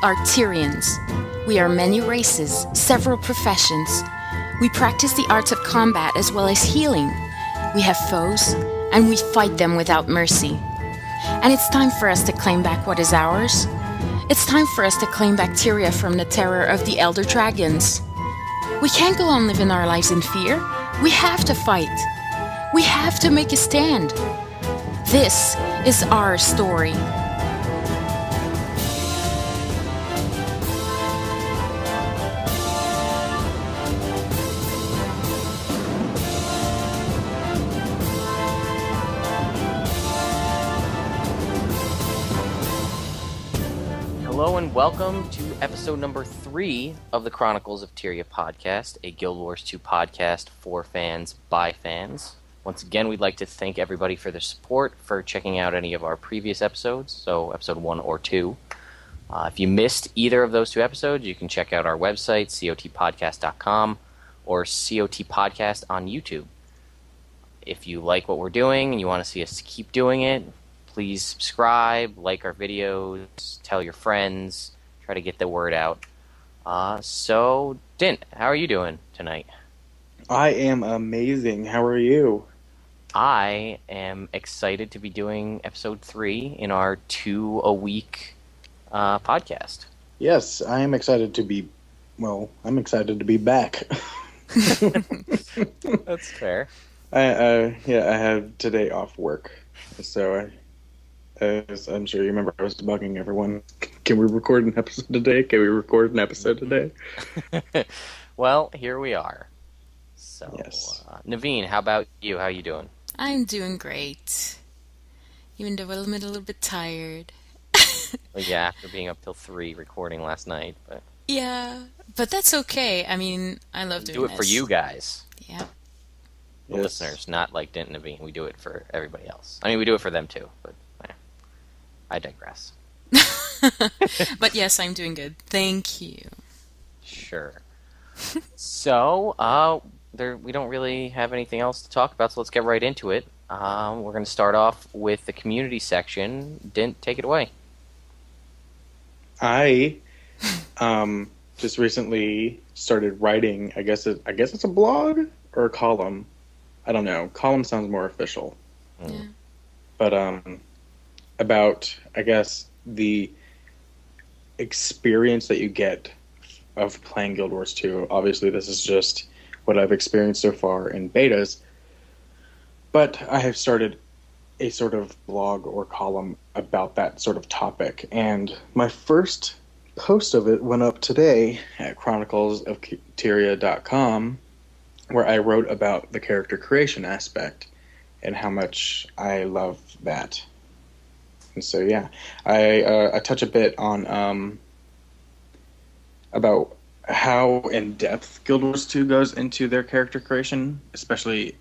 are Tyrians. We are many races, several professions. We practice the arts of combat as well as healing. We have foes, and we fight them without mercy. And it's time for us to claim back what is ours. It's time for us to claim back Tyria from the terror of the Elder Dragons. We can't go on living our lives in fear. We have to fight. We have to make a stand. This is our story. Hello and welcome to episode number 3 of the Chronicles of Tyria podcast, a Guild Wars 2 podcast for fans by fans. Once again, we'd like to thank everybody for their support, for checking out any of our previous episodes, so episode 1 or 2. If you missed either of those 2 episodes, you can check out our website, CoTPodcast.com, or CoTPodcast on YouTube. If you like what we're doing and you want to see us keep doing it, please subscribe, like our videos, tell your friends, try to get the word out. So, Diint, how are you doing tonight? I am amazing. How are you? I am excited to be doing episode 3 in our 2-a-week podcast. Yes, I am excited to be, I'm excited to be back. That's fair. I had today off work, so as I'm sure you remember, I was bugging everyone. Can we record an episode today? Well, here we are. So, yes. Naveen, how about you? How are you doing? I'm doing great. Even though I'm a little bit tired. Well, yeah, after being up till 3 recording last night. But yeah, but that's okay. I mean, I love doing this. Do it for you guys. Yeah. The listeners, not like Diint and Naveen. We do it for everybody else. I mean, we do it for them too, but I digress. But yes, I'm doing good. Thank you. Sure. So, we don't really have anything else to talk about, so let's get right into it. We're going to start off with the community section. Diint, take it away. I just recently started writing. I guess it's a blog or a column. I don't know. Column sounds more official. Yeah. But about, I guess, the experience that you get of playing Guild Wars 2. Obviously, this is just what I've experienced so far in betas. But I have started a sort of blog or column about that sort of topic. And my first post of it went up today at chroniclesoftyria.com, where I wrote about the character creation aspect and how much I love that. And so, yeah, I touch a bit on about how in-depth Guild Wars 2 goes into their character creation, especially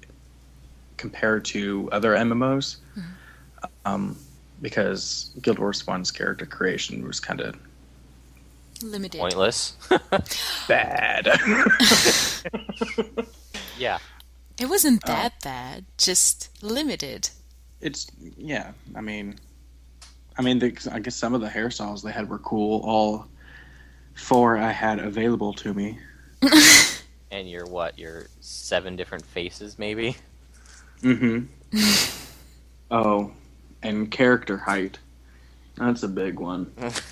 compared to other MMOs. Mm-hmm. Because Guild Wars 1's character creation was kind of limited. Pointless. Bad. Yeah. It wasn't that bad, just limited. I guess some of the hairstyles they had were cool. All 4 I had available to me. And your 7 different faces, maybe? Mm-hmm. Oh, and character height. That's a big one.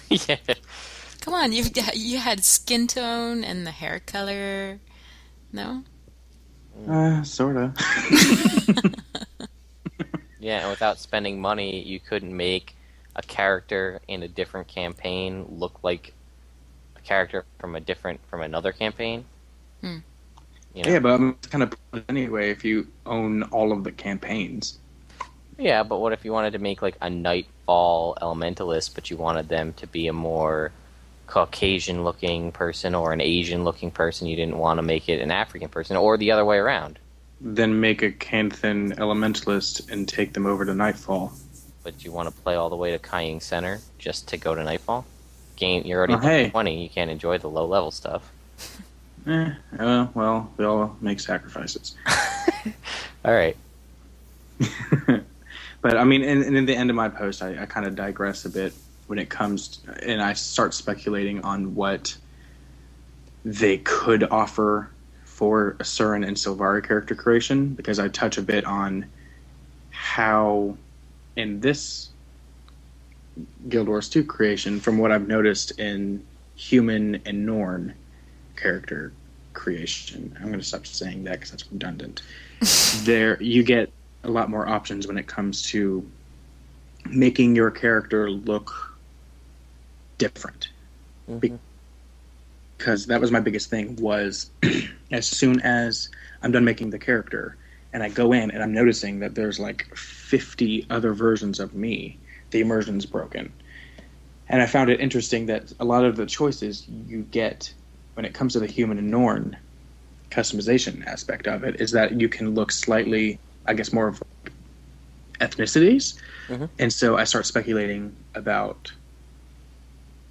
Yeah. Come on, you had skin tone and the hair color. No? Sorta. Yeah, and without spending money, you couldn't make a character in a different campaign look like a character from another campaign. Hmm. You know? Yeah, but it's kind of anyway if you own all of the campaigns. Yeah, but what if you wanted to make like a Nightfall Elementalist, but you wanted them to be a more Caucasian-looking person or an Asian-looking person? You didn't want to make it an African person, or the other way around. Then make a Canthan Elementalist and take them over to Nightfall. But you want to play all the way to Kying Center just to go to Nightfall? You're already 20, you can't enjoy the low-level stuff. Well, we all make sacrifices. All right. But, I mean, in the end of my post, I kind of digress a bit when it comes and I start speculating on what they could offer for a Surin and Sylvari character creation, because I touch a bit on how in this Guild Wars 2 creation, from what I've noticed in human and Norn character creation, I'm going to stop saying that because that's redundant. There, you get a lot more options when it comes to making your character look different. Because that was my biggest thing, was as soon as I'm done making the character and I go in and I'm noticing that there's like 50 other versions of me, the immersion's broken. And I found it interesting that a lot of the choices you get when it comes to the human and Norn customization aspect of it is that you can look slightly, I guess, more of ethnicities. And so I start speculating about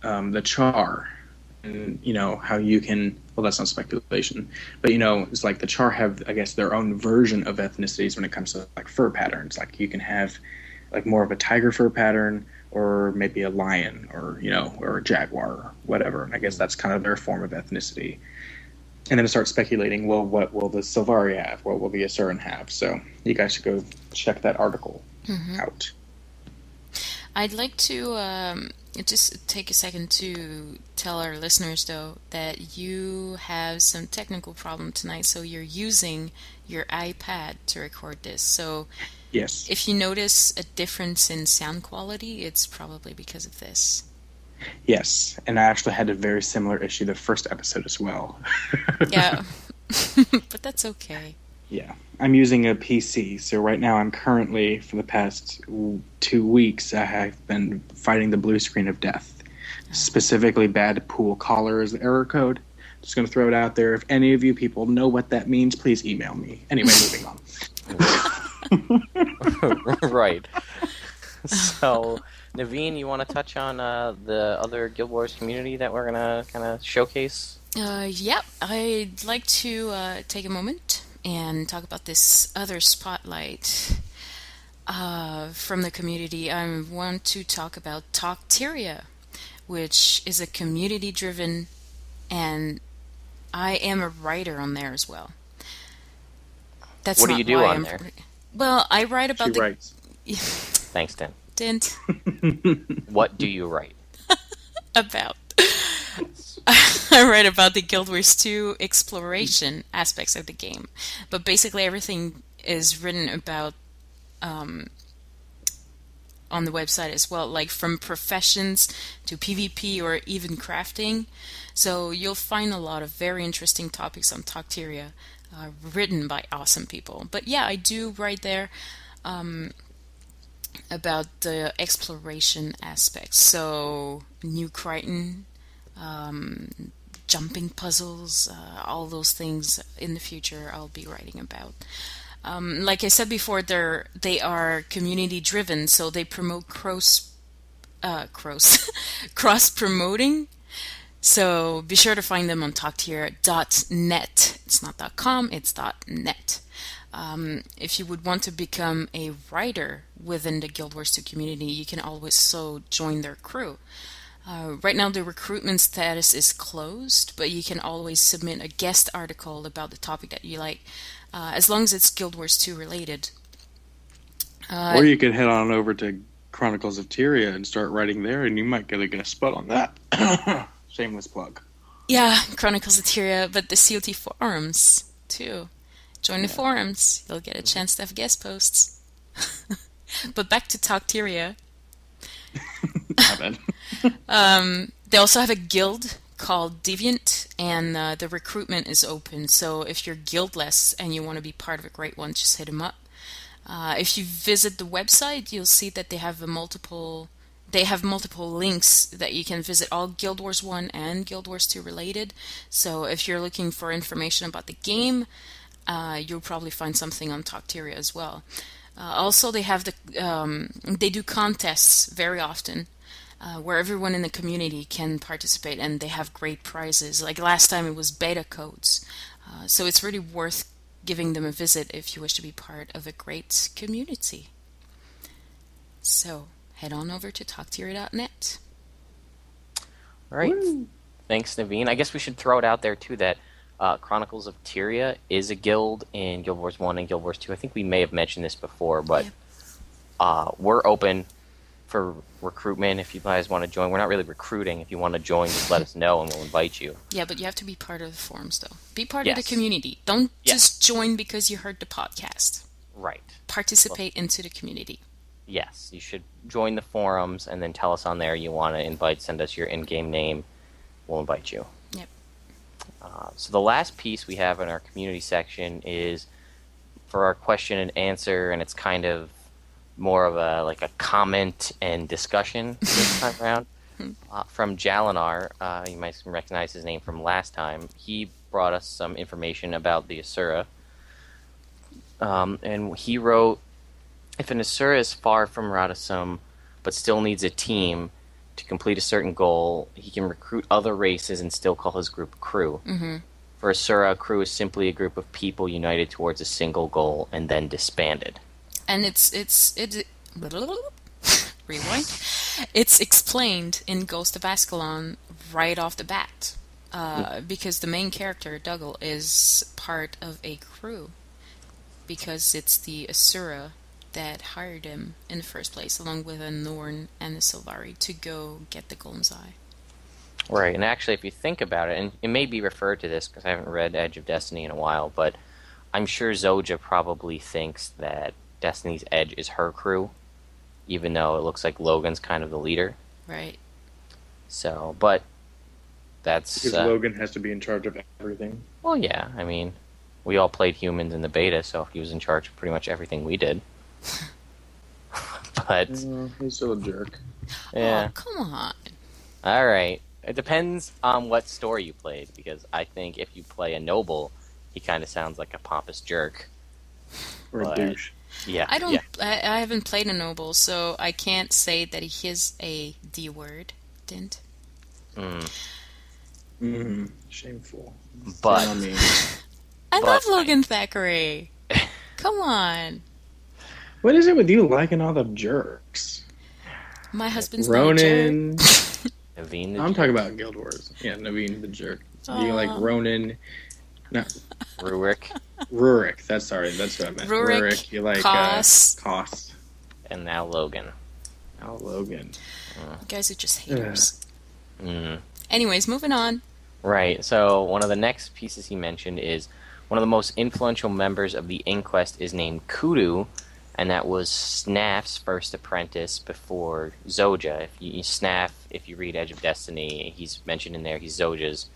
the Charr, and how you can, well, that's not speculation, but it's like the Charr have, I guess, their own version of ethnicities when it comes to like fur patterns. Like you can have like more of a tiger fur pattern, or maybe a lion, or or a jaguar, or whatever. And I guess that's kind of their form of ethnicity. And then I start speculating, well, what will the Sylvari have? What will the Asuran have? So you guys should go check that article out. I'd like to just take a second to tell our listeners, though, that you have some technical problem tonight, so you're using your iPad to record this. So yes, if you notice a difference in sound quality, it's probably because of this. Yes, and I actually had a very similar issue the first episode as well. Yeah, but that's okay. Yeah, I'm using a PC, so right now I'm currently, for the past 2 weeks, I have been fighting the blue screen of death. Specifically, bad pool caller is the error code. Just going to throw it out there. If any of you people know what that means, please email me. Anyway, moving on. Right. So, Naveen, you want to touch on the other Guild Wars community that we're going to kind of showcase? Yep, I'd like to take a moment and talk about this other spotlight from the community. I want to talk about Talkteria, which is a community-driven, and I am a writer on there as well. That's what not do you do why on I'm there? Well, I write about She writes. Thanks, Dan. Diint. What do you write? About. I write about the Guild Wars 2 exploration aspects of the game. But basically everything is written about on the website as well, like from professions to PvP or even crafting. So you'll find a lot of very interesting topics on Talkteria written by awesome people. But yeah, I do write there about the exploration aspects. So New Crichton, jumping puzzles, all those things in the future I'll be writing about. Like I said before, they are community driven, so they promote cross promoting. So be sure to find them on talkteria.net. It's not .com, it's .net. If you would want to become a writer within the Guild Wars 2 community, you can always join their crew. Right now the recruitment status is closed, but you can always submit a guest article about the topic that you like, as long as it's Guild Wars 2 related. Or you could head on over to Chronicles of Tyria and start writing there, and you might get a guest spot on that. Shameless plug. Yeah, Chronicles of Tyria, but the COT forums too. Join the forums. You'll get a chance to have guest posts. But back to Talkteria. My bad. They also have a guild called Diint, and the recruitment is open. So if you're guildless and you want to be part of a great one, just hit them up. If you visit the website, you'll see that they have multiple links that you can visit, all Guild Wars 1 and Guild Wars 2 related. So if you're looking for information about the game, you'll probably find something on Talkteria as well. Also, they have they do contests very often, where everyone in the community can participate, and they have great prizes. Like last time, it was beta codes, so it's really worth giving them a visit if you wish to be part of a great community. So head on over to talkteria.net. All right. Woo! Thanks, Naveen. I guess we should throw it out there, too, that Chronicles of Tyria is a guild in Guild Wars 1 and Guild Wars 2. I think we may have mentioned this before, but we're open for recruitment if you guys want to join. We're not really recruiting. If you want to join, just let us know and we'll invite you. Yeah, but you have to be part of the forums, though. Be part of the Yes. community. Don't Yes. just join because you heard the podcast. Right. Participate into the community. Yes, you should join the forums and then tell us on there you want to invite. Send us your in-game name. We'll invite you. Yep. So the last piece we have in our community section is for our question and answer, and it's kind of more of a comment and discussion this time around. From Jalinar, you might recognize his name from last time. He brought us some information about the Asura. And he wrote, if an Asura is far from Radasum, but still needs a team to complete a certain goal, he can recruit other races and still call his group a crew. Mm-hmm. For Asura, a crew is simply a group of people united towards a single goal and then disbanded. And it's rewind. It's explained in Ghost of Ascalon right off the bat, because the main character Dougal is part of a crew, because it's the Asura that hired him in the first place, along with a Norn and a Sylvari, to go get the Golem's Eye. Right, and actually, if you think about it, and it may be referred to this because I haven't read Edge of Destiny in a while, but I'm sure Zoja probably thinks that Destiny's Edge is her crew, even though it looks like Logan's kind of the leader. Right. So, but that's... Because Logan has to be in charge of everything. Well, yeah, I mean, we all played humans in the beta, so he was in charge of pretty much everything we did. But... He's still a jerk. Yeah. Oh, come on. Alright. It depends on what story you played, because I think if you play a noble, he kind of sounds like a pompous jerk. Or a douche. Yeah. I don't. Yeah. I haven't played a noble, so I can't say that he is a D word. Diint. Shameful. But- Not on me. I But love Logan Thackeray. Come on. What is it with you liking all the jerks? My husband's not a jerk. Ronan. Naveen the I'm jerk. talking about Guild Wars. Yeah, Naveen the jerk. You like Ronan. No, Rurik, Rurik. That's what I meant. Rurik, You like Koss. Koss. and now Logan. Oh, Logan. You guys are just haters. Mm. Anyways, moving on. Right, so one of the next pieces he mentioned is one of the most influential members of the Inquest is named Kudu, and that was Snaf's first apprentice before Zoja. Snaf, if you read Edge of Destiny, he's mentioned in there, he's Zoja's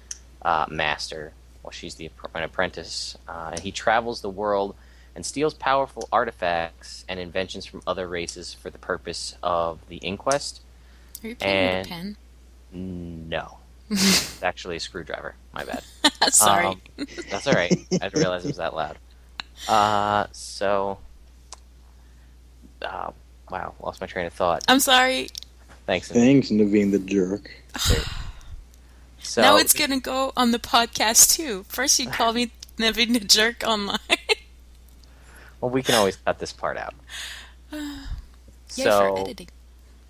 master. Well, she's an apprentice. He travels the world and steals powerful artifacts and inventions from other races for the purpose of the Inquest. Are you playing with And- a pen? No. It's actually a screwdriver. My bad. Sorry. That's all right. I didn't realize it was that loud. Wow, lost my train of thought. I'm sorry. Thanks. Thanks, Naveen the jerk. So, Now it's gonna go on the podcast too. First you call me Naveen the jerk online. well, we can always cut this part out. Yay So, for editing.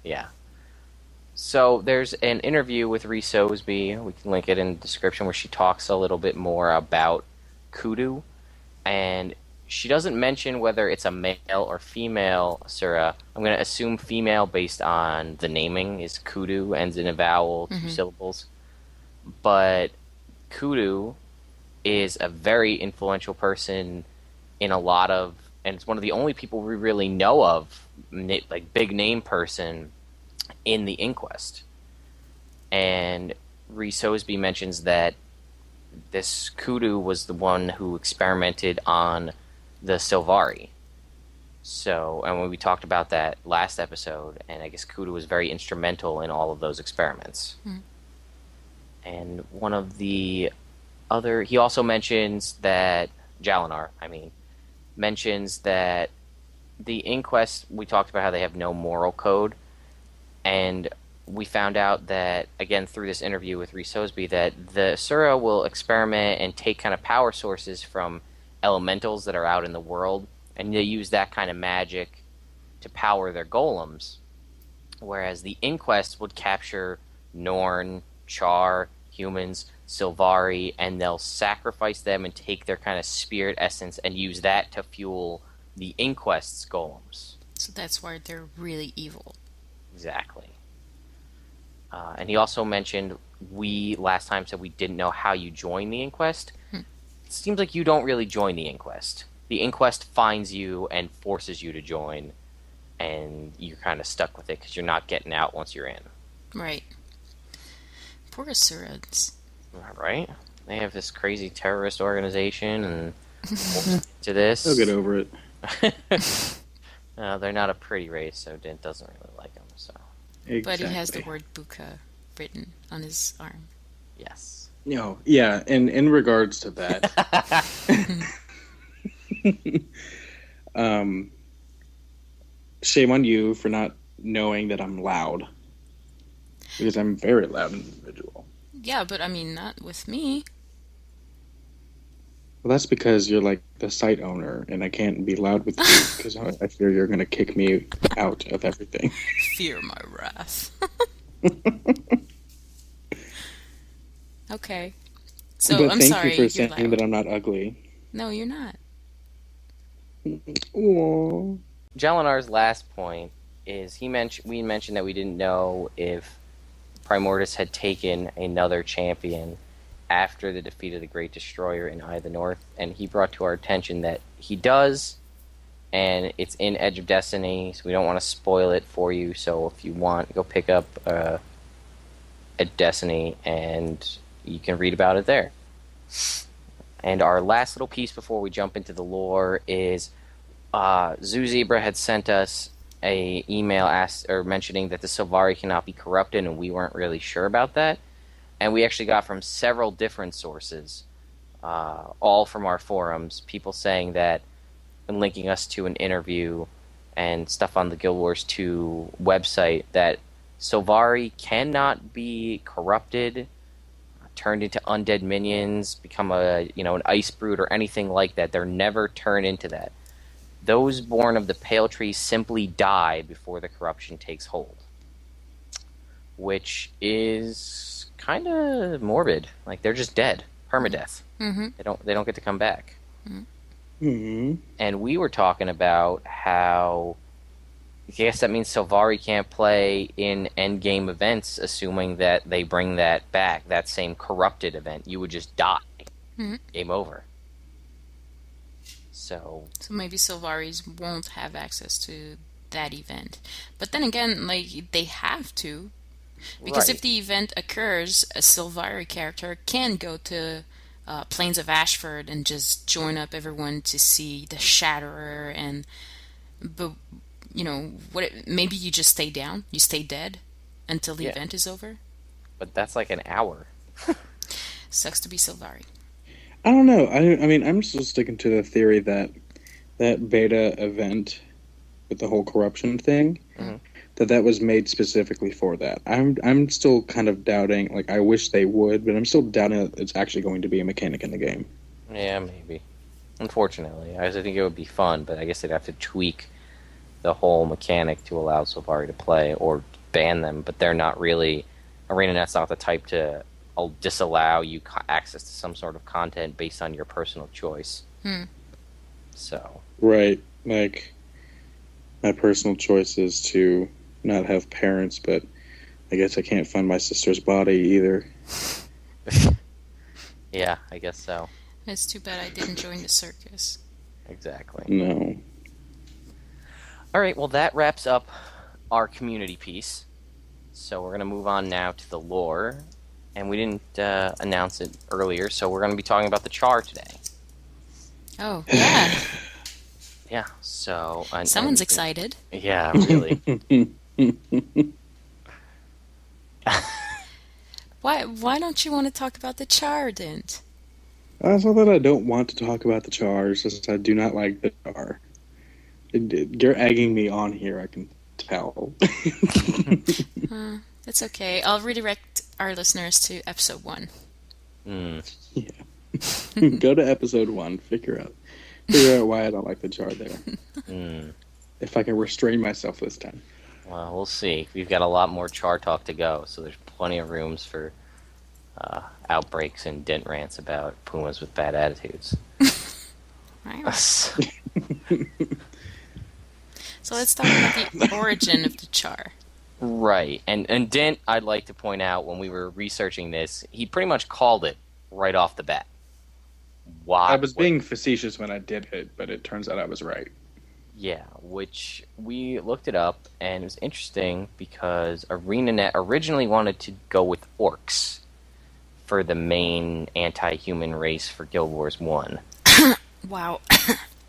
yeah. So there's an interview with Rhys Osby. We can link it in the description where she talks a little bit more about Kudu, and she doesn't mention whether it's a male or female Asura. I'm going to assume female based on the naming is Kudu, ends in a vowel, 2 syllables. But Kudu is a very influential person in a lot of, and it's one of the only people we really know of, like big name person in the Inquest. And Rhys Osby mentions that this Kudu was the one who experimented on the Sylvari. So, and when we talked about that last episode, and I guess Kudu was very instrumental in all of those experiments. And one of the other, he also mentions that, Jalinar, mentions that the Inquest, we talked about how they have no moral code, and we found out that, again, through this interview with Rhys Osby, that the Asura will experiment and take kind of power sources from elementals that are out in the world, and they use that kind of magic to power their golems, whereas the Inquest would capture Norn, Charr, humans, Sylvari, and they'll sacrifice them and take their kind of spirit essence and use that to fuel the Inquest's golems. So that's why they're really evil. Exactly. And he also mentioned, we last time said we didn't know how you join the Inquest. It seems like you don't really join the Inquest. The Inquest finds you and forces you to join, and you're kind of stuck with it because you're not getting out once you're in. Right. Poor Asurans. Right? They have this crazy terrorist organization, and to this. They'll get over it. They're not a pretty race, so Diint doesn't really like them. So. Exactly. But he has the word Buka written on his arm. Yes. No, yeah, and in regards to that, shame on you for not knowing that I'm loud. Because I'm a very loud individual. Yeah, but I mean, not with me. Well, that's because you're like the site owner, and I can't be loud with you because I fear you're going to kick me out of everything. Fear my wrath. Okay. So, but I'm thank sorry. you for you're saying loud. that I'm not ugly. No, you're not. Aww. Jalenar's last point is we mentioned that we didn't know if Primordus had taken another champion after the defeat of the Great Destroyer in Eye of the North, and he brought to our attention that he does, and it's in Edge of Destiny, so we don't want to spoil it for you, so if you want, go pick up Edge of Destiny, and you can read about it there. And our last little piece before we jump into the lore is Zoo Zebra had sent us a email mentioning that the Sylvari cannot be corrupted, and we weren't really sure about that. And we actually got from several different sources, all from our forums, people saying that and linking us to an interview and stuff on the Guild Wars 2 website that Sylvari cannot be corrupted, turned into undead minions, become an ice brood or anything like that. They're never turned into that. Those born of the Pale Tree simply die before the corruption takes hold, which is kind of morbid. Like, they're just dead, permadeath. Mm-hmm. They don't get to come back. Mm-hmm. And we were talking about how, I guess that means Sylvari can't play in endgame events, assuming that they bring that back, that same corrupted event. You would just die. Mm-hmm. Game over. So maybe Sylvaris won't have access to that event. But then again, like, they have to. Because right. if the event occurs, a Sylvari character can go to Plains of Ashford and just join up everyone to see the Shatterer, but maybe you just stay down, you stay dead until the event is over. But that's like an hour. Sucks to be Sylvari. I don't know. I mean, I'm still sticking to the theory that beta event with the whole corruption thing, that was made specifically for that. I'm still kind of doubting. Like, I wish they would, but I'm still doubting that it's actually going to be a mechanic in the game. Yeah, maybe. Unfortunately, I think it would be fun, but I guess they'd have to tweak the whole mechanic to allow Sylvari to play or ban them. But they're not really. ArenaNet's not the type to disallow you access to some sort of content based on your personal choice. So right, like my personal choice is to not have parents, but I guess I can't find my sister's body either. Yeah, I guess so. It's too bad I didn't join the circus. Exactly. No. All right, well, that wraps up our community piece. So we're going to move on now to the lore. And we didn't announce it earlier, so we're going to be talking about the Charr today. Oh, yeah. Yeah, so... Someone's excited. Yeah, really. Why don't you want to talk about the Charr, Diint? It's not that I don't want to talk about the Charr, it's just I do not like the Charr. You're egging me on here, I can tell. It's okay. I'll redirect our listeners to episode 1. Yeah. Go to episode 1. Figure out why I don't like the Charr there. If I can restrain myself this time. Well, we've got a lot more Charr talk to go, so there's plenty of rooms for outbreaks and Diint rants about pumas with bad attitudes. Right. So let's talk about the origin of the Charr. Right, and Diint, I'd like to point out, when we were researching this, he pretty much called it right off the bat. Why? I was being facetious when I did it, but it turns out I was right. Yeah, which we looked it up, and it was interesting because ArenaNet originally wanted to go with orcs for the main anti-human race for Guild Wars 1. Wow.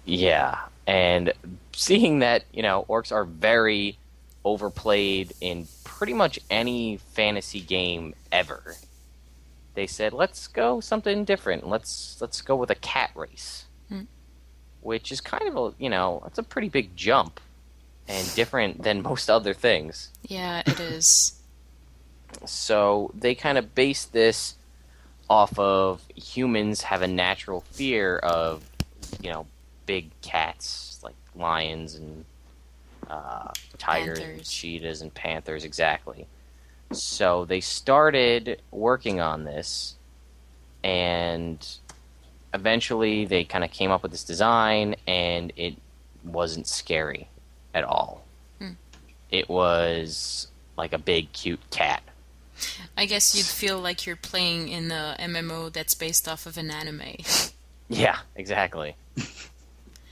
Yeah, and seeing that, orcs are very overplayed in pretty much any fantasy game ever, they said, let's go something different. Let's go with a cat race. Which is kind of it's a pretty big jump and different than most other things. Yeah, it is. So they kind of based this off of humans have a natural fear of, big cats like lions and tigers, and cheetahs, and panthers, exactly. So they started working on this, and eventually they kind of came up with this design, and it wasn't scary at all. It was like a big, cute cat. I guess you'd feel like you're playing in a MMO that's based off of an anime. Yeah, exactly.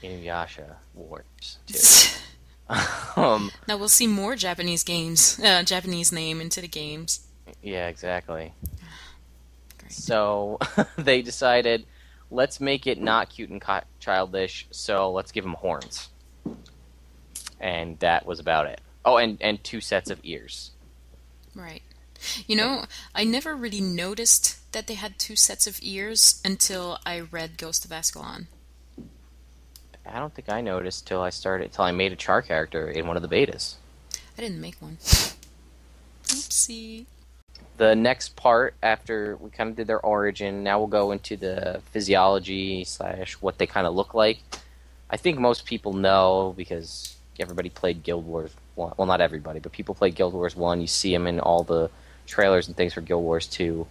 Inuyasha Wars, too. Now we'll see more Japanese games, Japanese name into the games. Yeah, exactly. Great. So they decided, let's make it not cute and childish, so let's give him horns. And that was about it. Oh, and 2 sets of ears. Right. I never really noticed that they had 2 sets of ears until I read Ghost of Ascalon. I don't think I noticed till I made a Charr character in one of the betas. I didn't make one. Oopsie. The next part, after we kind of did their origin, now we'll go into the physiology / what they kind of look like. I think most people know because everybody played Guild Wars 1. Well, not everybody, but people played Guild Wars 1. You see them in all the trailers and things for Guild Wars 2.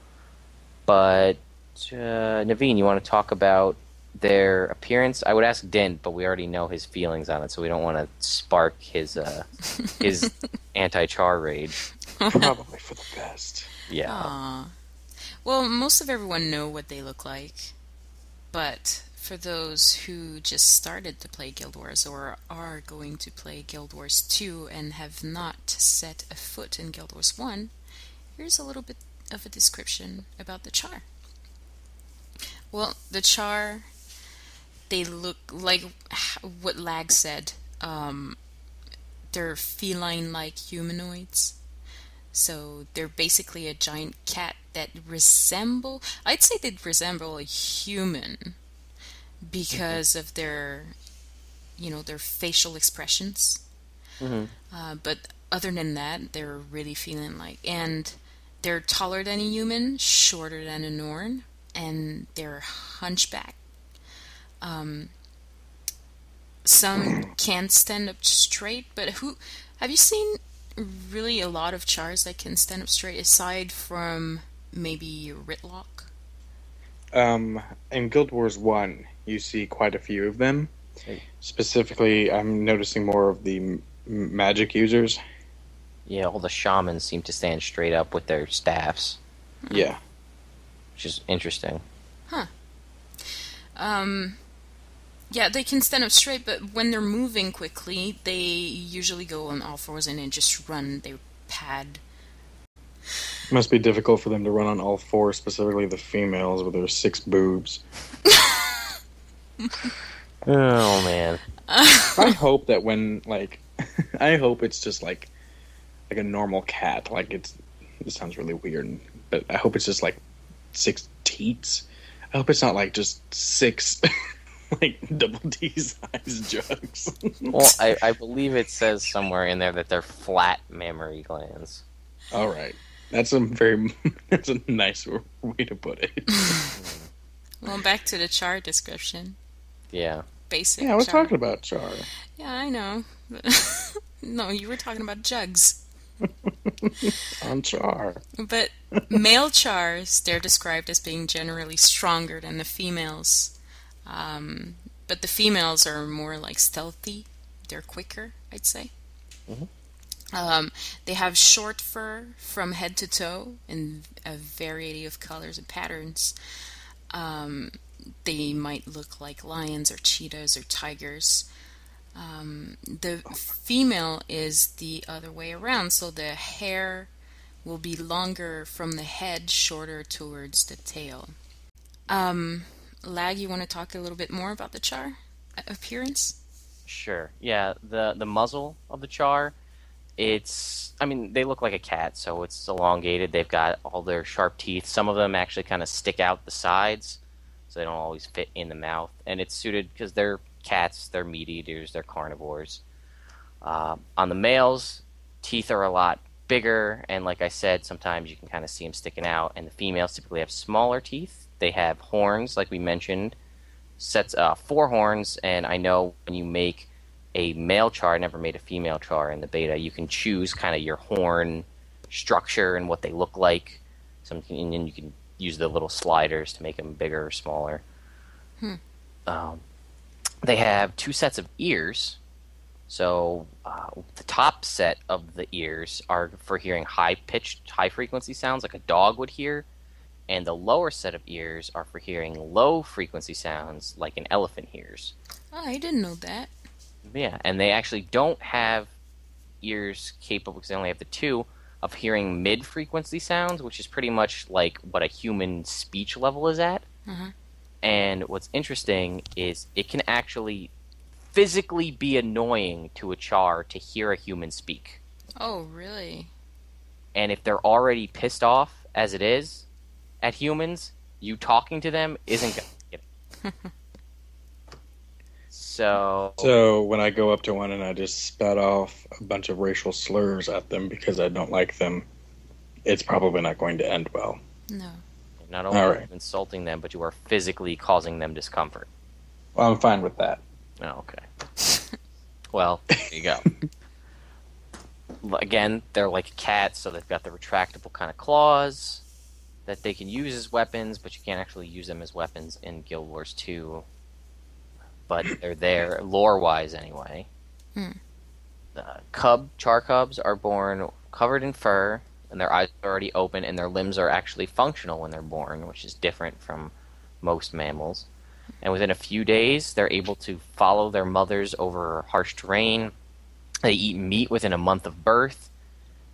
But, Naveen, you want to talk about their appearance? I would ask Diint, but we already know his feelings on it, so we don't want to spark his anti-Charr rage. Probably for the best. Yeah. Aww. Well, most of everyone know what they look like, but for those who just started to play Guild Wars or are going to play Guild Wars 2 and have not set a foot in Guild Wars 1, here's a little bit of a description about the Charr. Well, the Charr, they look like what Lag said. They're feline-like humanoids. So they're basically a giant cat that I'd say they'd resemble a human because of their facial expressions. But other than that, they're really feline-like. And they're taller than a human, shorter than a Norn, and they're hunchback. Some can't stand up straight, but have you seen really a lot of Charrs that can stand up straight aside from maybe Ritlock? In Guild Wars 1, you see quite a few of them. Specifically, I'm noticing more of the magic users. Yeah, all the shamans seem to stand straight up with their staffs. Yeah. Which is interesting. Huh. Yeah, they can stand up straight, but when they're moving quickly, they usually go on all fours and then just run. They pad. Must be difficult for them to run on all fours, specifically the females with their 6 boobs. Oh, man. I hope that I hope it's just like a normal cat. It sounds really weird, but I hope it's just 6 teats. I hope it's not just 6 double D size jugs. Well, I believe it says somewhere in there that they're flat mammary glands. All right. That's a nice way to put it. Well, back to the Charr description. Yeah. Basic. Yeah, I was Charr. talking about Charr. Yeah, I know. No, you were talking about jugs. On Charr. But Male Charrs, they're described as being generally stronger than the females. But the females are more like stealthy. They're quicker, I'd say. They have short fur from head to toe in a variety of colors and patterns. They might look like lions or cheetahs or tigers. The female is the other way around, so the hair will be longer from the head, shorter towards the tail. Lag, you want to talk a little bit more about the Charr appearance? Sure. Yeah, the muzzle of the Charr, they look like a cat, so it's elongated. They've got all their sharp teeth. Some of them actually kind of stick out the sides, so they don't always fit in the mouth. And it's suited because they're cats, they're meat eaters, they're carnivores. On the males, teeth are a lot bigger, and like I said, sometimes you can kind of see them sticking out. And the females typically have smaller teeth. They have horns, like we mentioned, sets 4 horns. And I know when you make a male Charr, I never made a female Charr in the beta, you can choose kind of your horn structure and what they look like. And then you can use the little sliders to make them bigger or smaller. They have 2 sets of ears. So the top set of the ears are for hearing high-pitched, high-frequency sounds like a dog would hear. And the lower set of ears are for hearing low-frequency sounds like an elephant hears. Oh, I didn't know that. Yeah, and they actually don't have ears capable, because they only have the 2, of hearing mid-frequency sounds, which is pretty much like what a human speech level is at. And what's interesting is it can actually physically be annoying to a Charr to hear a human speak. Oh, really? And if they're already pissed off as it is at humans, you talking to them isn't going to get it. So when I go up to one and I just spat off a bunch of racial slurs at them because I don't like them, it's probably not going to end well. No. Not only are you insulting them, but you are physically causing them discomfort. Well, I'm fine with that. Oh, okay. Well, there you go. Again, they're like a cat, so they've got the retractable kind of claws that they can use as weapons, but you can't actually use them as weapons in Guild Wars 2. But they're there, lore-wise anyway. Charr cubs are born covered in fur, and their eyes are already open, and their limbs are actually functional when they're born, which is different from most mammals. And within a few days, they're able to follow their mothers over harsh terrain. They eat meat within a month of birth,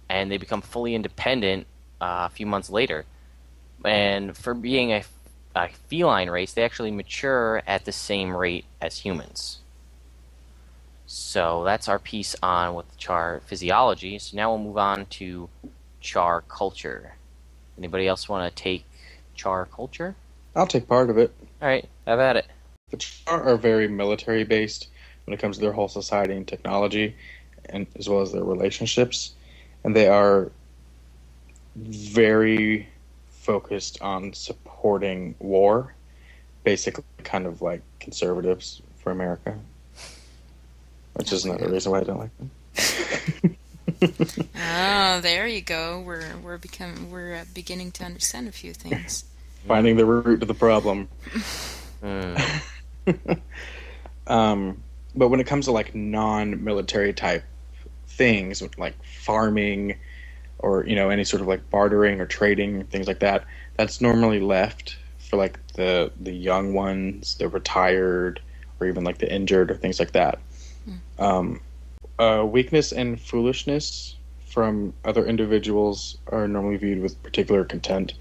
and they become fully independent a few months later. And for being a feline race, they actually mature at the same rate as humans. So that's our piece on what the Charr physiology. So now we'll move on to Charr culture. Anybody else want to take Charr culture? I'll take part of it. All right, have at it. The Charr are very military-based when it comes to their whole society and technology, and as well as their relationships. And they are very focused on supporting war, basically kind of like conservatives for America, which is another reason why I don't like them. Oh, there you go. We're beginning to understand a few things. Finding the root of the problem. But when it comes to like non-military type things, like farming or any sort of like bartering or trading, things like that, that's normally left for like the young ones, the retired, or even like the injured or things like that. Weakness and foolishness from other individuals are normally viewed with particular contempt.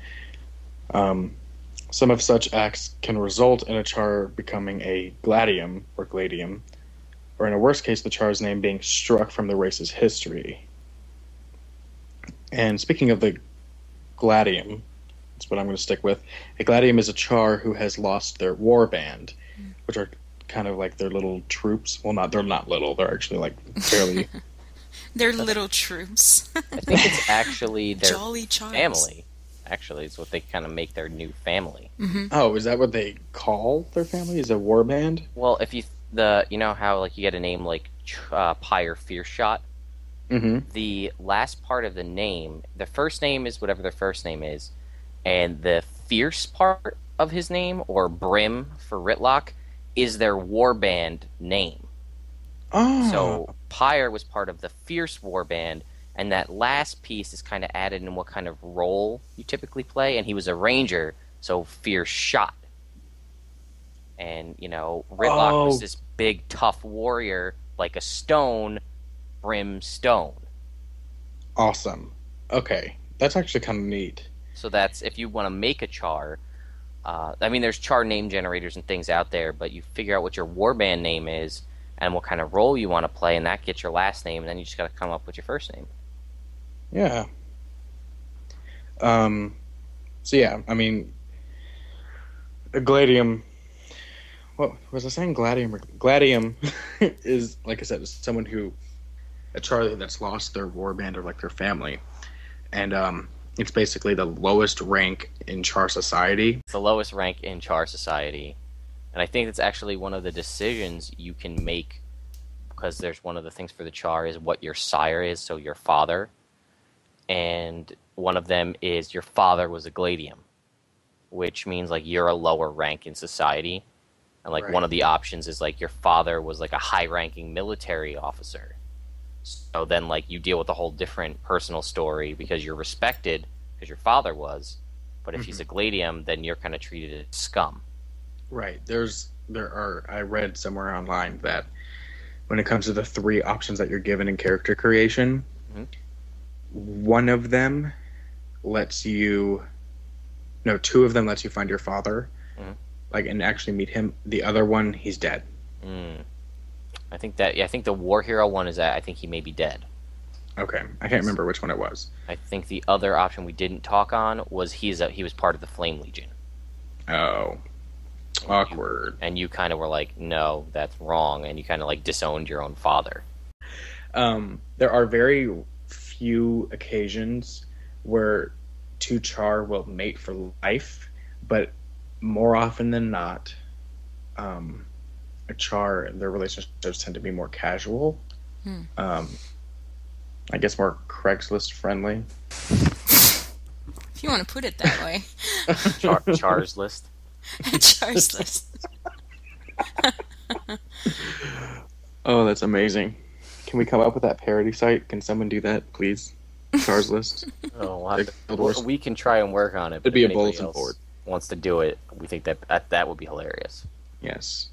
Some of such acts can result in a Charr becoming a gladium, or in a worst case, the Charr's name being struck from the race's history. And speaking of the gladium, that's what I'm going to stick with. A gladium is a Charr who has lost their war band, which are kind of like their little troops. Well, they're not little. They're actually like fairly... They're little troops. I think it's actually their Jolly Charrs. family. Actually, it's what they kind of make their new family. Oh, is that what they call their family? Is a war band? Well, if you know how like you get a name like Pyre Fierce Shot, The last part of the name, the first name is whatever their first name is, and the fierce part of his name, or Brim for Ritlock, is their warband name. Oh. So Pyre was part of the fierce warband, and that last piece is kind of added in what kind of role you typically play, and he was a ranger, so fierce shot. And, Ritlock was this big, tough warrior, like a stone, Brim stone. Awesome. Okay. That's actually kind of neat. So that's, if you want to make a Charr, there's Charr name generators and things out there, but you figure out what your warband name is and what kind of role you want to play, and that gets your last name, and then you just got to come up with your first name. Yeah. A Gladium... What was I saying? Gladium. Gladium is, like I said, is someone who... a Charlie that's lost their warband or, like, their family. And, it's basically the lowest rank in Charr society. It's the lowest rank in Charr society. And I think it's actually one of the decisions you can make, because there's one of the things for the Charr is what your sire is, so your father. And one of them is your father was a Gladium, which means, like, you're a lower rank in society. And, like, Right. one of the options is, like, your father was, like, a high-ranking military officer. So then, like, you deal with a whole different personal story because you're respected because your father was. But if he's a Gladium, then you're kind of treated as scum. Right. I read somewhere online that when it comes to the 3 options that you're given in character creation, one of them lets you... No, 2 of them lets you find your father, and actually meet him. The other one, he's dead. I think the War Hero one is that I think he may be dead. Okay, I can't remember which one it was. I think the other option we didn't talk on was he was part of the Flame Legion. Oh, awkward. And you kind of were like, no, that's wrong, and you kind of like disowned your own father. There are very few occasions where 2 Charr will mate for life, but more often than not, a Charr, their relationships tend to be more casual. I guess more Craigslist friendly. If you want to put it that way. Charr's list. Charr's list. Oh, that's amazing. Can we come up with that parody site? Can someone do that, please? Charr's list. We can try and work on it. It'd be a bulletin board. Wants to do it? We think that would be hilarious. Yes.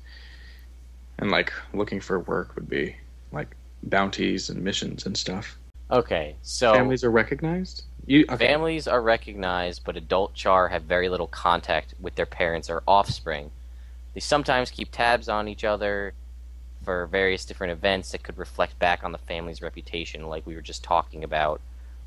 And, like, looking for work would be, like, bounties and missions and stuff. Okay, so... Families are recognized? Families are recognized, but adult Charr have very little contact with their parents or offspring. They sometimes keep tabs on each other for various different events that could reflect back on the family's reputation, like we were just talking about,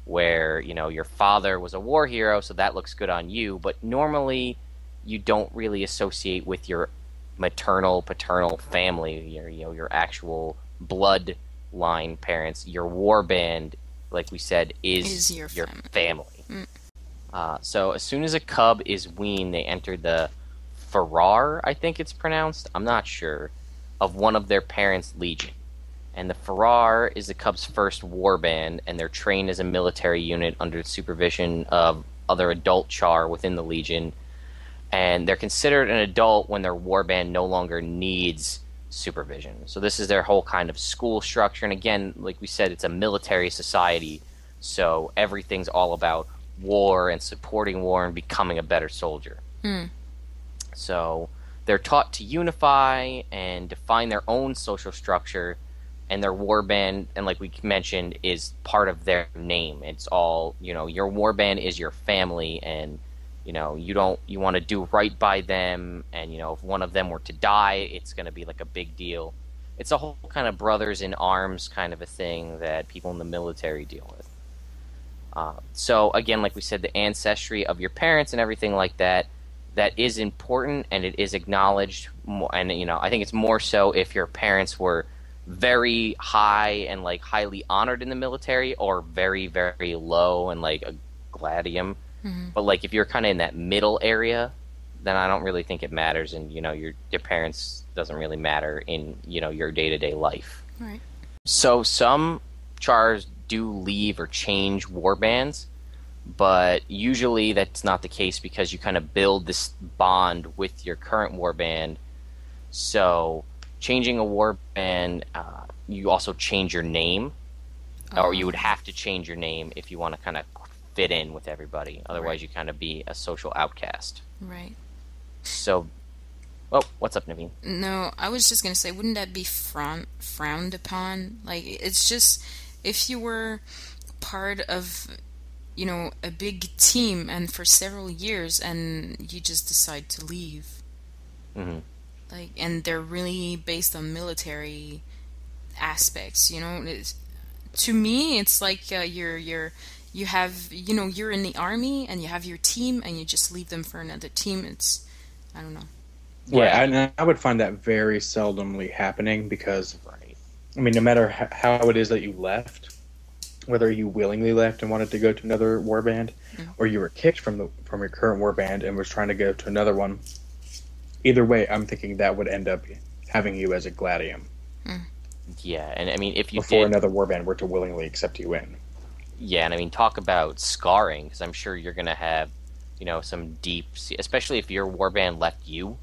where, your father was a war hero, so that looks good on you, but normally you don't really associate with your maternal, paternal family, your actual bloodline parents. Your warband, like we said, is your family. So as soon as a cub is weaned, they enter the Farrar, I think it's pronounced, I'm not sure, of one of their parents' legion. And the Farrar is the cub's first warband, and they're trained as a military unit under the supervision of other adult Charr within the legion. And they're considered an adult when their warband no longer needs supervision. So this is their whole kind of school structure. And again, like we said, it's a military society, so everything's all about war and supporting war and becoming a better soldier. So they're taught to unify and define their own social structure, and their warband, and like we mentioned, is part of their name. It's all, your warband is your family, and you want to do right by them, and if one of them were to die, it's going to be like a big deal. It's a whole kind of brothers in arms kind of a thing that people in the military deal with. So again, like we said, the ancestry of your parents and everything like that is important, and it is acknowledged. And I think it's more so if your parents were very high and like highly honored in the military, or very, very low and like a gladium. But like if you're kind of in that middle area, then I don't really think it matters, and your parents doesn't really matter in your day-to-day life. Right. So some Charrs do leave or change warbands, but usually that's not the case because you kind of build this bond with your current warband. So changing a warband, you also change your name, or you would have to change your name if you want to kind of fit in with everybody. Otherwise, you kind of be a social outcast. Right. So, oh, what's up, Naveen? No, I was just going to say, wouldn't that be frowned upon? Like, it's just, if you were part of, a big team and for several years and you just decide to leave. Mm-hmm. Like, and they're really based on military aspects, to me, it's like you have, you're in the army and you have your team and you just leave them for another team. It's, I don't know. Yeah, right, I would find that very seldomly happening because, I mean, no matter how it is that you left, whether you willingly left and wanted to go to another warband, or you were kicked from your current warband and was trying to go to another one, either way, I'm thinking that would end up having you as a gladium. Yeah, and I mean, if you before another warband were to willingly accept you in. Yeah, and I mean, talk about scarring, because I'm sure you're going to have, some deep, especially if your warband left you,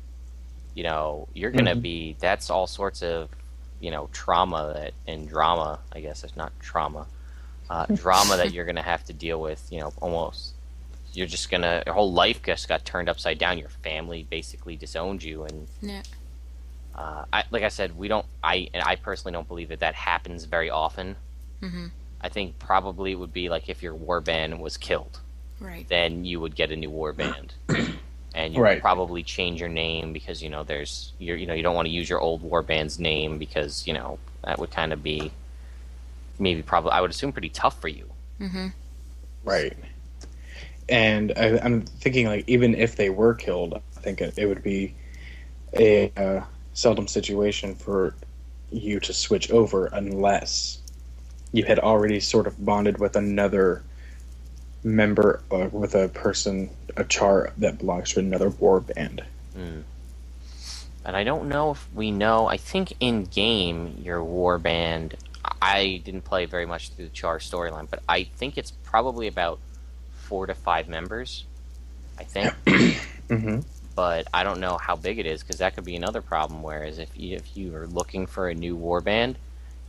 you're going to be, that's all sorts of, trauma and drama, I guess, it's not trauma, drama that you're going to have to deal with, almost. You're just going to, your whole life just got turned upside down. Your family basically disowned you, and like I said, I personally don't believe that happens very often. I think probably it would be like if your warband was killed, then you would get a new warband, and you would probably change your name because you don't want to use your old warband's name because that would kind of be probably I would assume pretty tough for you. Right. And I'm thinking, like, even if they were killed, I think it would be a seldom situation for you to switch over unless you had already sort of bonded with another member, with a person, a Charr that belongs to another warband. And I don't know if we know. I think in game your warband. I didn't play very much through the Charr storyline, but I think it's probably about 4 to 5 members. I think. But I don't know how big it is because that could be another problem. Whereas if you are looking for a new warband,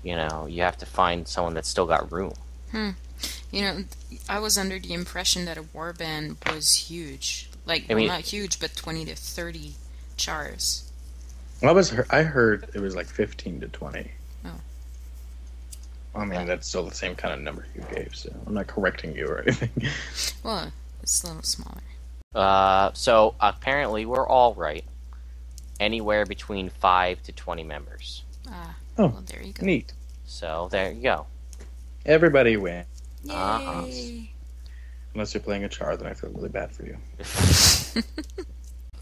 you have to find someone that's still got room. I was under the impression that a warband was huge. Like, not huge, but 20 to 30 Charrs. I heard it was like 15 to 20. Oh. I mean, that's still the same kind of number you gave, so I'm not correcting you or anything. Well, it's a little smaller. So apparently we're all right. Anywhere between 5 to 20 members. Well, there you go. Neat. So there you go. Everybody wins. Yay! Unless you're playing a Charr, then I feel really bad for you.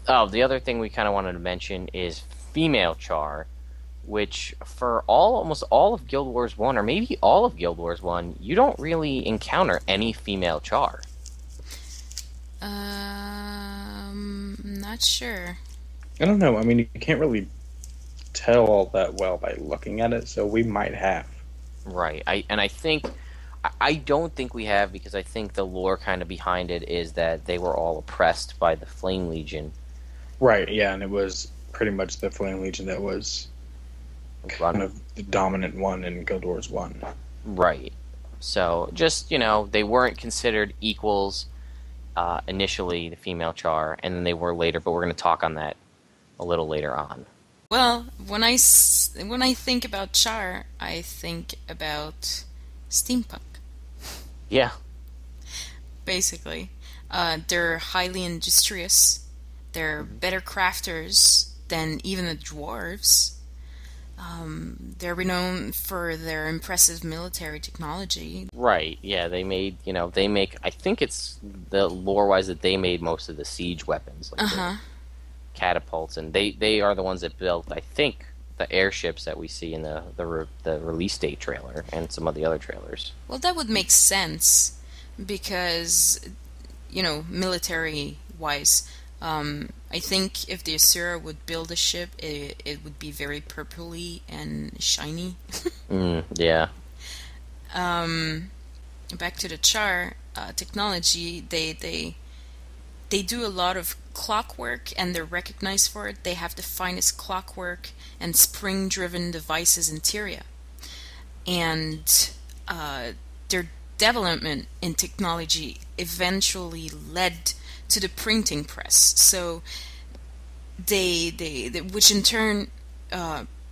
Oh, the other thing we kind of wanted to mention is female Charr, which for almost all of Guild Wars 1, or maybe all of Guild Wars 1, you don't really encounter any female Charr. Not sure. I don't know. I mean, you can't really tell all that well by looking at it, so we might have. Right. I don't think we have, because I think the lore kind of behind it is that they were all oppressed by the Flame Legion. Right, yeah, and it was pretty much the Flame Legion that was kind of the dominant one in Guild Wars 1. Right. So, just, they weren't considered equals initially, the female Charr, and then they were later, but we're going to talk on that a little later on. Well, when I think about Charr, I think about steampunk. Yeah. Basically. They're highly industrious. They're better crafters than even the dwarves. They're renowned for their impressive military technology. Right, yeah, they make, I think it's the lore-wise that they made most of the siege weapons, like the catapults, and they are the ones that built, I think, the airships that we see in the release date trailer and some of the other trailers. Well, that would make sense, because, military-wise, I think if the Asura would build a ship, it would be very purpley and shiny. Yeah. back to the Charr technology, they do a lot of clockwork, and they're recognized for it. They have the finest clockwork and spring-driven devices in Tyria. And their development in technology eventually led to the printing press. So they which in turn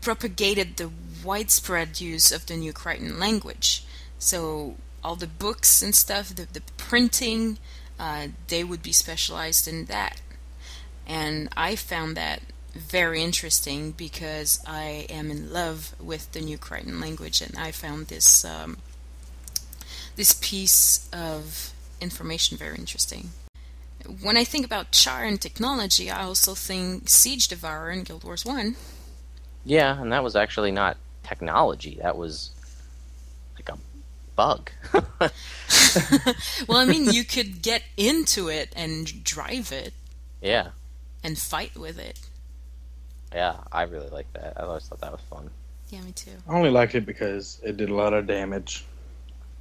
propagated the widespread use of the New Crichton language. So all the books and stuff, the printing, they would be specialized in that. And I found that very interesting because I am in love with the New Crichton language, and I found this this piece of information very interesting. When I think about Charr and technology, I also think Siege Devourer in Guild Wars 1. Yeah, and that was actually not technology. That was like a bug. Well, I mean, you could get into it and drive it. Yeah. And fight with it. Yeah, I really like that. I always thought that was fun. Yeah, me too. I only liked it because it did a lot of damage.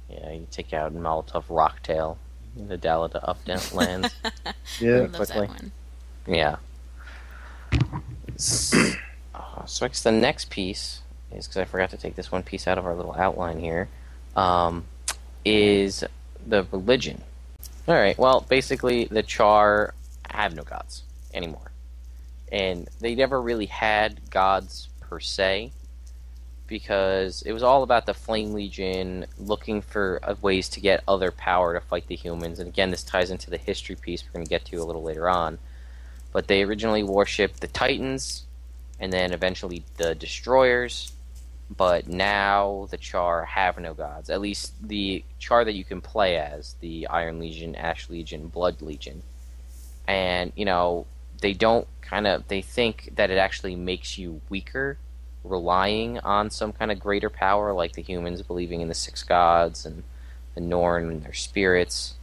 Yeah, you take out Molotov Rocktail in the Dalida up down lands. Yeah, I love quickly. that one. Yeah. So I guess the next piece is, because I forgot to take this one piece out of our little outline here, is the religion. Alright, well, basically the Charr have no gods anymore. And they never really had gods per se, because it was all about the Flame Legion looking for ways to get other power to fight the humans. And again, this ties into the history piece we're going to get to a little later on. But they originally worshipped the Titans, and then eventually the Destroyers. But now the Charr have no gods. At least the Charr that you can play as, the Iron Legion, Ash Legion, Blood Legion. And, you know, they think that it actually makes you weaker, relying on some kind of greater power, like the humans believing in the six gods and the Norn and their spirits.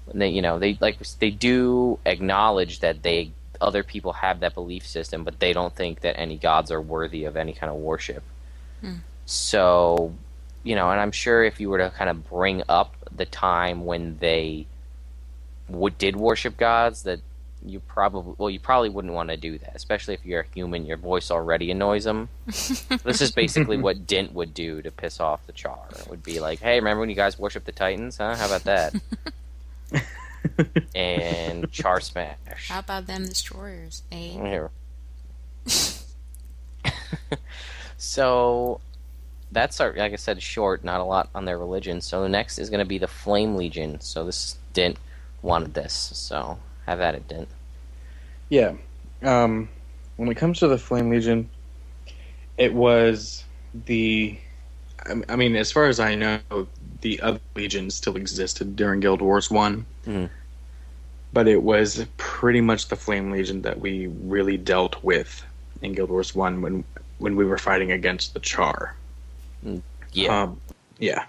And they do acknowledge that other people have that belief system, but they don't think that any gods are worthy of any kind of worship. So, and I'm sure if you were to kind of bring up the time when they did worship gods, that you probably wouldn't want to do that, especially if you're a human. Your voice already annoys them. This is basically what Diint would do to piss off the Charr. It would be like, hey, remember when you guys worship the Titans, huh? How about that? And Charr smash. How about them Destroyers, eh? Here. So that's like I said, short, not a lot on their religion. So next is going to be the Flame Legion. So this Diint wanted this, so have at it, Diint. Yeah. When it comes to the Flame Legion, it was I mean, as far as I know, the other legions still existed during Guild Wars 1. Mm-hmm. But it was pretty much the Flame Legion that we really dealt with in Guild Wars 1 when we were fighting against the Charr. Yeah. Yeah.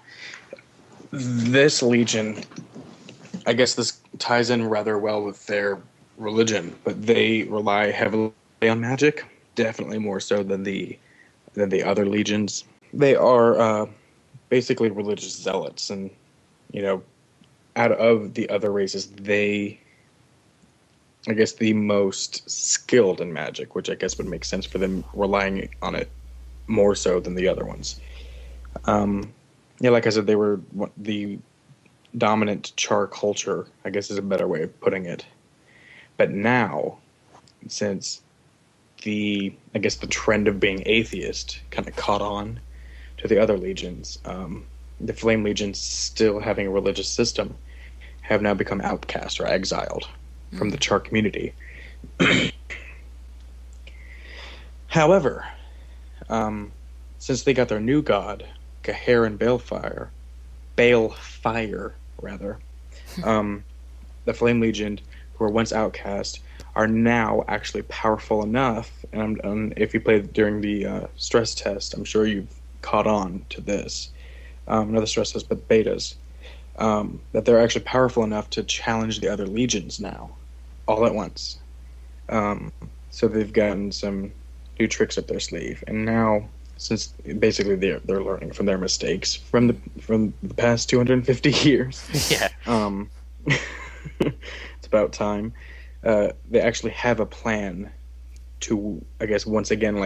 This legion, I guess this ties in rather well with their religion, but they rely heavily on magic, definitely more so than the other legions. They are basically religious zealots, and out of the other races, I guess the most skilled in magic, which I guess would make sense for them relying on it more so than the other ones. Like I said, they were the dominant Charr culture, I guess is a better way of putting it. But now, since the trend of being atheist kind of caught on to the other legions, the Flame Legions, still having a religious system, have now become outcast or exiled from the Charr community. However, since they got their new god, Caher and Balefire, the Flame Legion, who were once outcast, are now actually powerful enough, and if you played during the stress test, I'm sure you've caught on to this, not the stress test, but betas, that they're actually powerful enough to challenge the other legions now, all at once. So they've gotten some new tricks up their sleeve, and now, since basically they're learning from their mistakes from the past 250 years. Yeah. It's about time. They actually have a plan to, I guess, once again,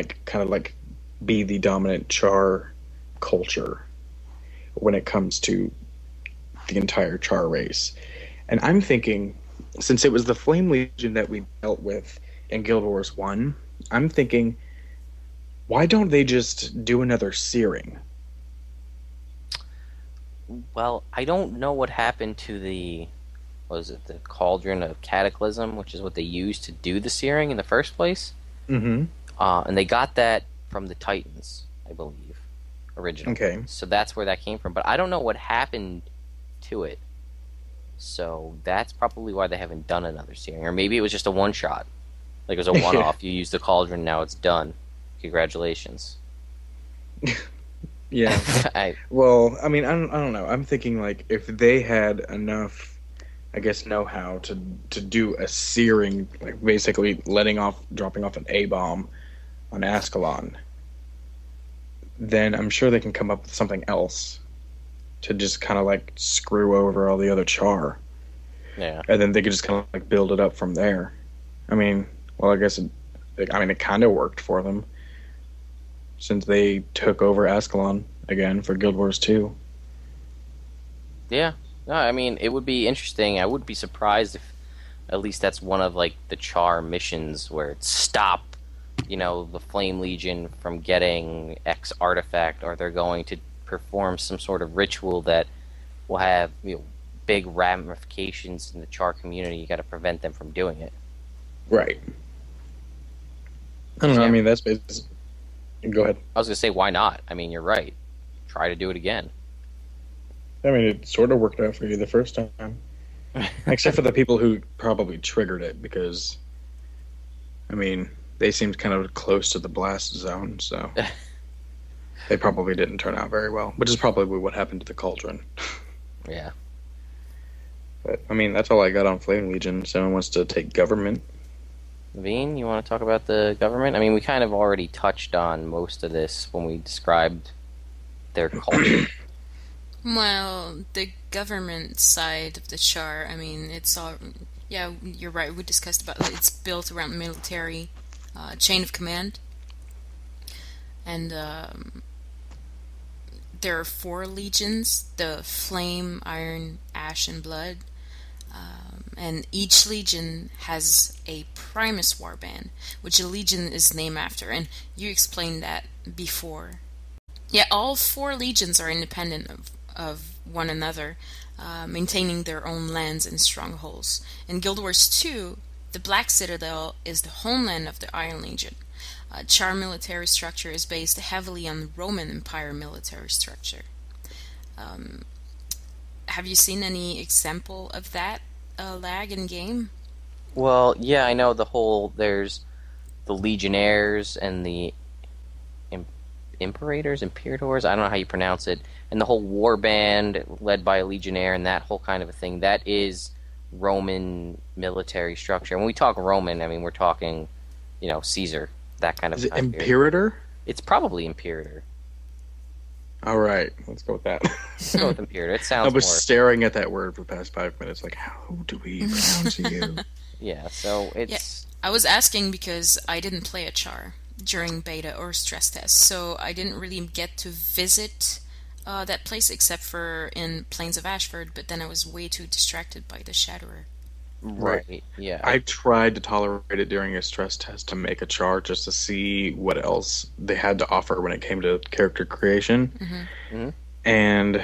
be the dominant Charr culture when it comes to the entire Charr race. And I'm thinking, since it was the Flame Legion that we dealt with in Guild Wars 1, I'm thinking, why don't they just do another searing? Well, I don't know what happened to the Cauldron of Cataclysm, which is what they used to do the searing in the first place. Mm-hmm. And they got that from the Titans, I believe, originally. Okay. So that's where that came from. But I don't know what happened to it. So that's probably why they haven't done another searing. Or maybe it was just a one-shot. Like it was a one-off. You used the Cauldron, now it's done. Congratulations. Yeah. Well, I mean, I don't know. I'm thinking, like, if they had enough, I guess, know-how to do a searing, like basically dropping off an A-bomb on Ascalon, then I'm sure they can come up with something else to just kind of like screw over all the other Charr. Yeah. And then they could just kind of like build it up from there. I mean, well, I guess it kind of worked for them since they took over Ascalon again for Guild Wars 2. Yeah. No, I mean, it would be interesting. I would be surprised if at least that's one of, like, the Charr missions where it's stop, the Flame Legion from getting X artifact, or they're going to perform some sort of ritual that will have, big ramifications in the Charr community. You got to prevent them from doing it. Right. I don't know. Yeah. I mean, that's basically... Go ahead. I was going to say, why not? I mean, you're right. Try to do it again. I mean, it sort of worked out for you the first time. Except for the people who probably triggered it, because, I mean, they seemed kind of close to the blast zone, so they probably didn't turn out very well, which is probably what happened to the Cauldron. Yeah. But, I mean, that's all I got on Flame Legion. Someone wants to take government. Veen, you want to talk about the government? I mean, we kind of already touched on most of this when we described their culture. Well, the government side of the Charr, I mean, it's all... Yeah, you're right, we discussed about it. It's built around military chain of command. And there are 4 legions, the Flame, Iron, Ash, and Blood. And each legion has a Primus warband, which a legion is named after, and you explained that before. Yeah, all 4 legions are independent of one another, maintaining their own lands and strongholds. In Guild Wars 2, the Black Citadel is the homeland of the Iron Legion. Charr military structure is based heavily on the Roman Empire military structure. Have you seen any example of that lag in game? Well, yeah, I know there's the Legionnaires and the Imperators, I don't know how you pronounce it, and the whole warband led by a Legionnaire and that whole kind of a thing. That is Roman military structure. When we talk Roman, I mean, we're talking, Caesar, that kind of... Is it Imperator? It's probably Imperator. All right, let's go with that. Let's go with Imperator. It sounds I was more... staring at that word for the past 5 minutes, like, how do we pronounce you? Yeah, so it's... Yeah, I was asking because I didn't play a Charr during beta or stress test, so I didn't really get to visit that place except for in Plains of Ashford, but then I was way too distracted by the Shatterer. Right, yeah. I tried to tolerate it during a stress test to make a Charr just to see what else they had to offer when it came to character creation. Mm-hmm. Mm-hmm. And,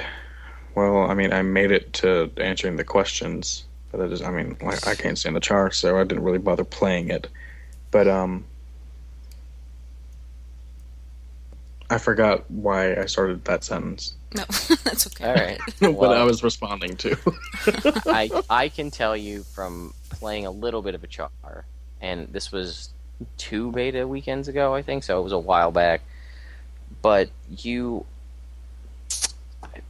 well, I mean, I made it to answering the questions. But I can't stand the Charr, so I didn't really bother playing it. But, I forgot why I started that sentence. No, that's okay. All right. What I was responding to. I can tell you from playing a little bit of a Charr, and this was 2 beta weekends ago, I think, so it was a while back. But I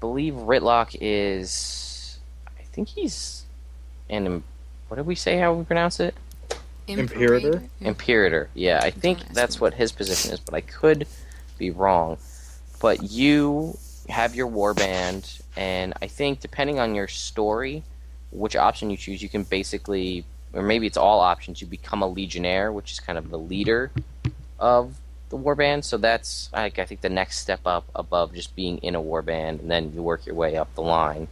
believe Ritlock is, I think he's what did we say, how we pronounce it? Imperator? Imperator, yeah. I think that's what his position is, but I could be wrong. But you have your warband, and I think depending on your story, which option you choose, you can basically, or maybe it's all options, you become a legionnaire, which is kind of the leader of the warband. So that's, I think, the next step up above just being in a warband, and then you work your way up the line.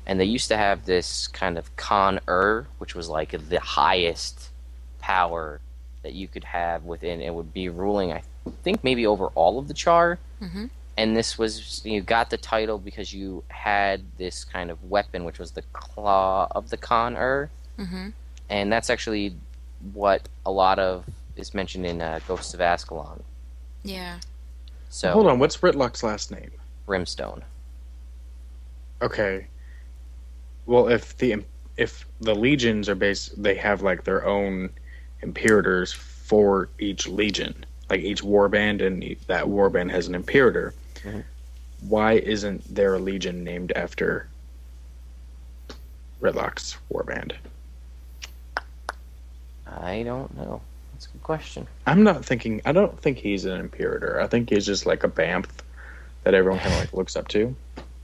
And they used to have this kind of Con-er, which was like the highest power that you could have within. It would be ruling, I think, maybe over all of the Charr. And this was, you got the title because you had this kind of weapon, which was the claw of the Con-er. And that's actually what a lot of is mentioned in Ghosts of Ascalon. Yeah. So hold on, what's Ritlock's last name? Brimstone. Okay. Well, if the legions are they have like their own imperators for each legion, like each warband, and that warband has an imperator. Why isn't there a legion named after Ritlock's warband? I don't know. That's a good question. I don't think he's an imperator. I think he's just like a BAMF that everyone kind of like looks up to.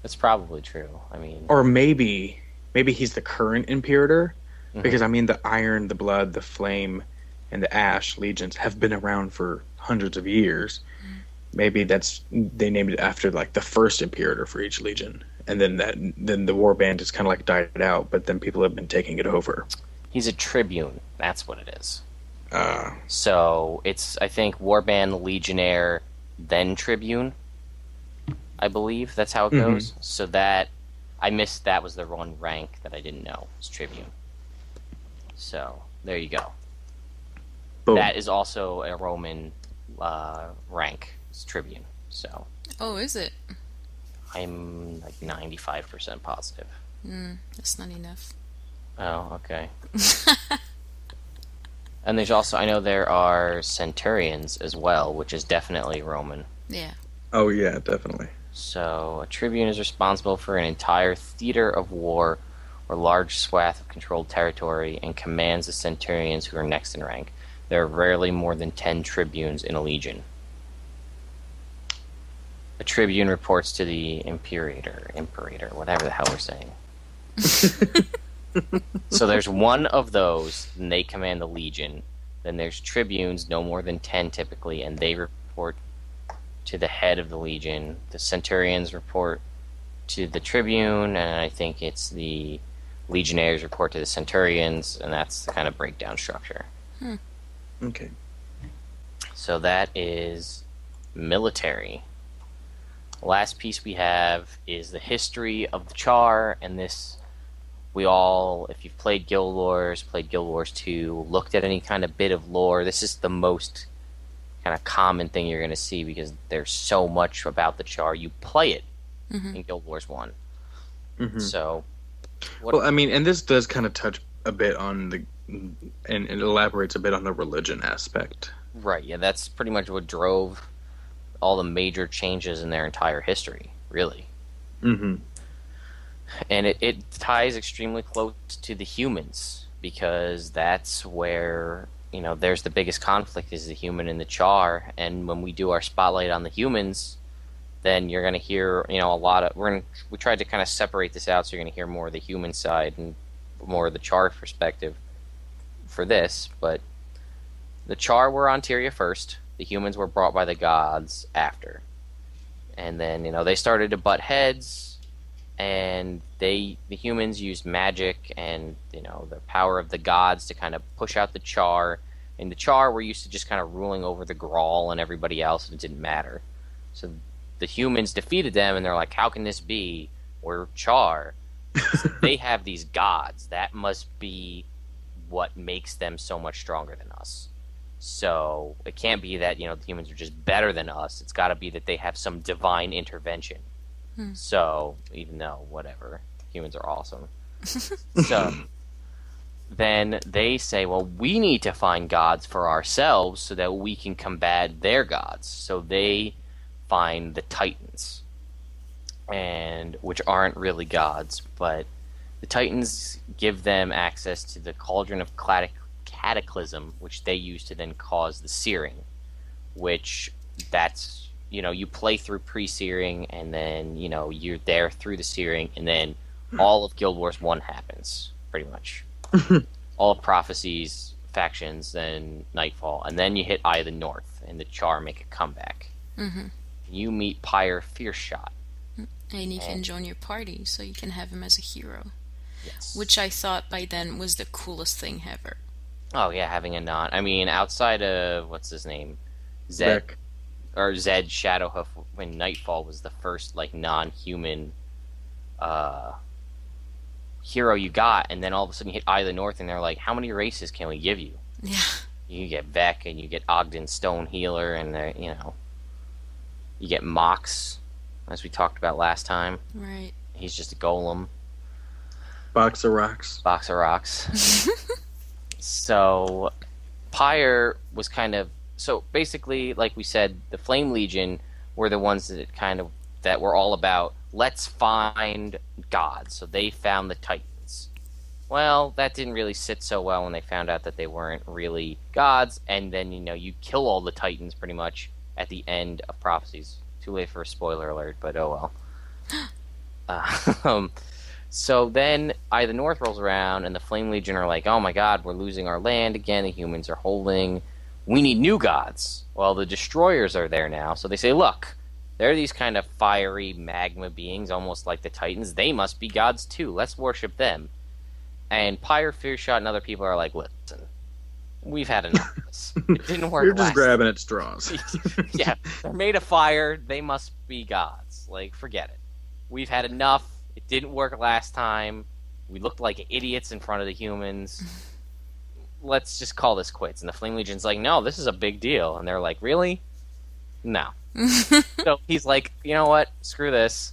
That's probably true. I mean, or maybe he's the current imperator, because I mean the Iron, the Blood, the Flame, and the Ash legions have been around for hundreds of years. Maybe they named it after like the first imperator for each legion, and then the warband just kind of like died out, but then people have been taking it over. He's a tribune. That's what it is. So it's, I think, warband, legionnaire, then tribune. I believe that's how it goes. So that I missed. That was the one rank that I didn't know was tribune. So there you go. Boom. That is also a Roman rank. It's tribune. So. Oh, is it? I'm like 95% positive. That's not enough. Oh, okay. And there's also, I know there are centurions as well, which is definitely Roman. Yeah. Oh yeah, definitely. So a tribune is responsible for an entire theater of war or large swath of controlled territory and commands the centurions who are next in rank. There are rarely more than 10 tribunes in a legion. A tribune reports to the imperator, whatever the hell we're saying. So there's one of those, and they command the legion. Then there's tribunes, no more than 10 typically, and they report to the head of the legion. The centurions report to the tribune, and I think it's the legionnaires report to the centurions, and that's the kind of breakdown structure. Okay. So that is military. The last piece we have is the history of the Charr, and this, we all, if you've played Guild Wars, played Guild Wars 2, looked at any kind of bit of lore, this is the most kind of common thing you're going to see because there's so much about the Charr. You play it in Guild Wars 1. So, well, I mean, and this does kind of touch a bit on and it elaborates a bit on the religion aspect. Right, yeah, that's pretty much what drove all the major changes in their entire history, really. And it ties extremely close to the humans, because that's where, you know, there's the biggest conflict is the human and the Charr, and when we do our spotlight on the humans, then you're going to hear, you know, a lot of, we tried to kind of separate this out, so you're going to hear more of the human side and more of the Charr perspective for this, but the Charr were on Tyria first, the humans were brought by the gods after. And then, you know, they started to butt heads, and the humans used magic and, you know, the power of the gods to kind of push out the Charr. And the Charr were used to just kind of ruling over the Grawl and everybody else, and it didn't matter. So the humans defeated them, and they're like, how can this be? We're Charr. They have these gods. That must be what makes them so much stronger than us. So it can't be that, you know, the humans are just better than us. It's got to be that they have some divine intervention. So even though, whatever, humans are awesome. So then they say, well, we need to find gods for ourselves so that we can combat their gods. So they find the Titans, and which aren't really gods, but the Titans give them access to the Cauldron of Cataclysm, which they use to then cause the searing, which that's you play through pre-searing, and then, you're there through the searing, and then all of Guild Wars 1 happens, pretty much. All of Prophecy's factions, then Nightfall, and then you hit Eye of the North, and the Charr make a comeback. Mm-hmm. You meet Pyre Fierceshot. And you can join your party, so you can have him as a hero. Yes. Which I thought by then was the coolest thing ever. Oh, yeah, having a non... I mean, outside of, what's his name? Zed. Rick. Or Zed Shadowhoof, when Nightfall was the first, non-human hero you got, and then all of a sudden you hit Eye of the North, and they're like, how many races can we give you? Yeah. You get Vec, and you get Ogden Stone Healer, and, you get Mox, as we talked about last time. Right. He's just a golem. Box of rocks. Box of rocks. So, Pyre was kind of... So, basically, like we said, the Flame Legion were the ones that were all about, let's find gods. So they found the Titans. Well, that didn't really sit so well when they found out that they weren't really gods, and then, you kill all the Titans, pretty much, at the end of Prophecies. Too late for a spoiler alert, but oh well. So then Eye of the North rolls around, and the Flame Legion are like, oh my god, we're losing our land again, the humans are holding, we need new gods. Well, the Destroyers are there now, so they say, look, they're these kind of fiery magma beings, almost like the Titans, they must be gods too, let's worship them. And Pyre, Fierceshot, and other people are like, listen, we've had enough of this. It didn't work. You're just grabbing at straws. Yeah, they're made of fire, they must be gods. Forget it. We've had enough. It didn't work last time. We looked like idiots in front of the humans. Let's just call this quits. And the Flame Legion's like, no, this is a big deal. And they're like, really? No. So he's like, you know what? Screw this.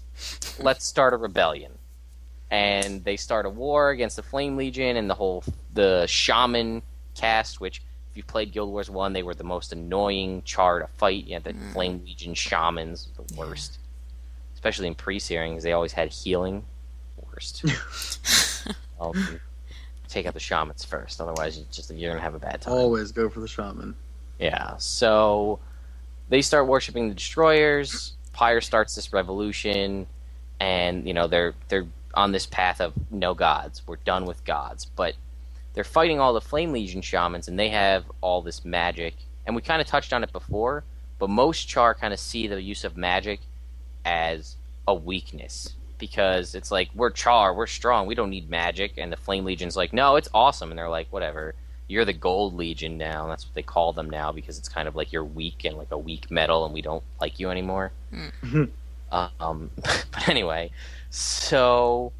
Let's start a rebellion. And they start a war against the Flame Legion and the Shaman cast, which, if you played Guild Wars 1, they were the most annoying Charr to fight. You had the Flame Legion Shamans, the worst. Especially in pre-searing, because they always had healing. Worst. Well, take out the Shamans first, otherwise you're going to have a bad time. Always go for the Shaman. Yeah, so they start worshipping the Destroyers. Pyre starts this revolution, and they're on this path of no gods. We're done with gods, but they're fighting all the Flame Legion Shamans, and they have all this magic. And we kind of touched on it before, but most Charr kind of see the use of magic as a weakness, because it's like, we're Charr, we're strong, we don't need magic, and the Flame Legion's like, no, it's awesome, and they're like, whatever, you're the Gold Legion now, and that's what they call them now, because it's kind of like you're weak and like a weak metal, and we don't like you anymore. But anyway, so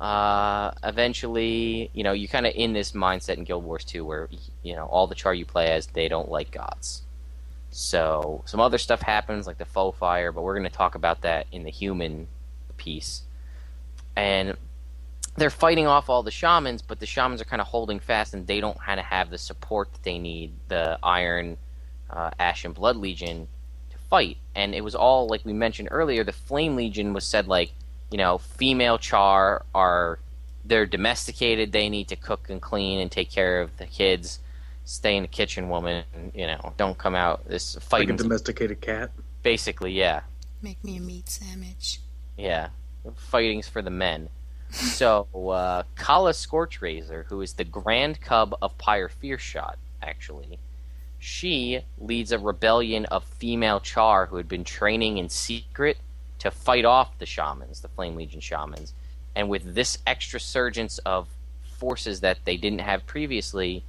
eventually, you're kind of in this mindset in Guild Wars 2 where, all the Charr you play as, they don't like gods. So some other stuff happens, like the Foe Fire, but we're going to talk about that in the human piece. And they're fighting off all the Shamans, but the Shamans are kind of holding fast, and they don't kind of have the support that they need, the Iron, Ash, and Blood Legion, to fight. And it was all, like we mentioned earlier, the Flame Legion was said, female Charr they're domesticated, they need to cook and clean and take care of the kids. Stay in the kitchen, woman. Don't come out. This fighting. Like a domesticated cat. Basically, yeah. Make me a meat sandwich. Yeah, fighting's for the men. So, Kala Scorchrazor, who is the Grand Cub of Pyre Fierceshot, actually, she leads a rebellion of female Charr who had been training in secret to fight off the Shamans, the Flame Legion Shamans. And with this extra surgence of forces that they didn't have previously,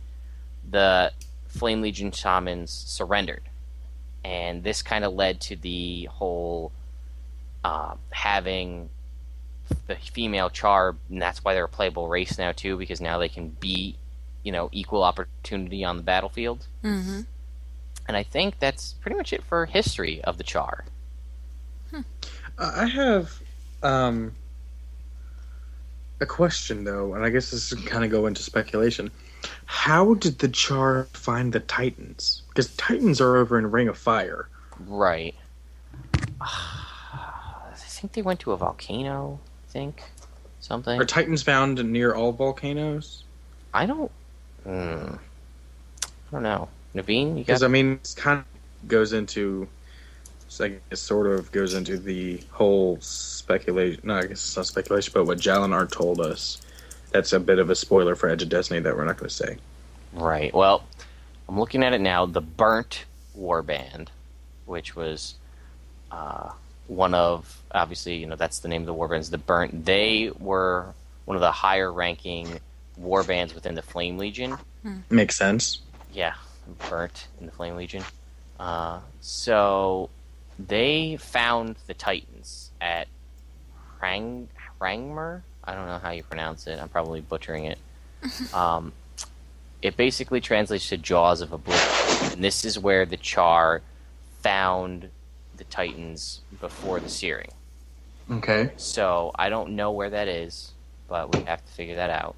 the Flame Legion Shamans surrendered. And this kind of led to the whole having the female Charr, and that's why they're a playable race now too, because now they can be, equal opportunity on the battlefield. Mm-hmm. And I think that's pretty much it for history of the Charr. I have a question, though, and I guess this is kind of go into speculation. How did the Charr find the Titans? Because Titans are over in Ring of Fire. Right. I think they went to a volcano, something. Are Titans found near all volcanoes? I don't know. Naveen, you got... Because, it kind of goes into So I guess it sort of goes into the whole speculation. No, I guess it's not speculation, but what Jalinar told us. That's a bit of a spoiler for Edge of Destiny that we're not going to say. Right. Well, I'm looking at it now. The Burnt Warband, which was one of, obviously, that's the name of the warbands, the Burnt. They were one of the higher-ranking warbands within the Flame Legion. Makes sense. Yeah, Burnt in the Flame Legion. So they found the Titans at Hrangmur. I don't know how you pronounce it. I'm probably butchering it. It basically translates to Jaws of Oblivion, and this is where the Charr found the Titans before the Searing. Okay. So I don't know where that is, but we have to figure that out.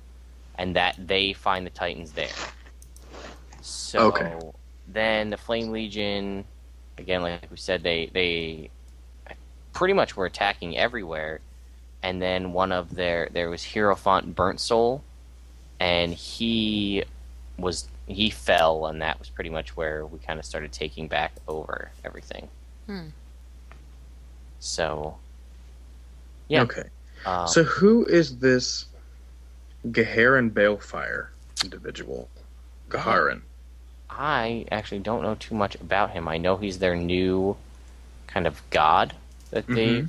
And that they find the Titans there. So then the Flame Legion, again, like we said, they pretty much were attacking everywhere. And then there was Hierophant Burnt Soul, and he fell, and that was pretty much where we kind of started taking back over everything. So, yeah. Okay. So who is this Gaharin Balefire individual? Gaharin. I actually don't know too much about him. I know he's their new kind of god that they...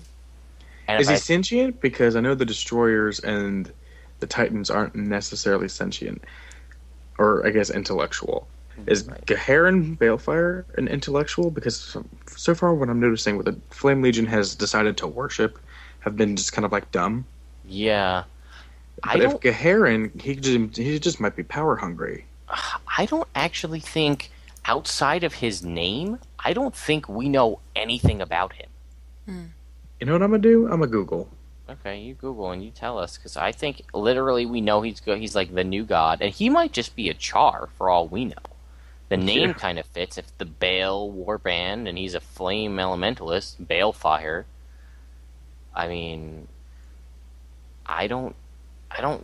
And is he sentient? Because I know the Destroyers and the Titans aren't necessarily sentient. Or, I guess, intellectual. Is Gaharin Balefire an intellectual? Because so far what I'm noticing with the Flame Legion has decided to worship have been just kind of like dumb. Yeah. But if Gaharin, he just might be power hungry. I don't actually think, outside of his name, I don't think we know anything about him. You know what I'm going to do? I'm going to Google. Okay, you Google and you tell us, because I think literally we know he's like the new god, and he might just be a Charr for all we know. The name kind of fits. If the Bale Warband, and he's a flame elementalist, Balefire. I mean, I don't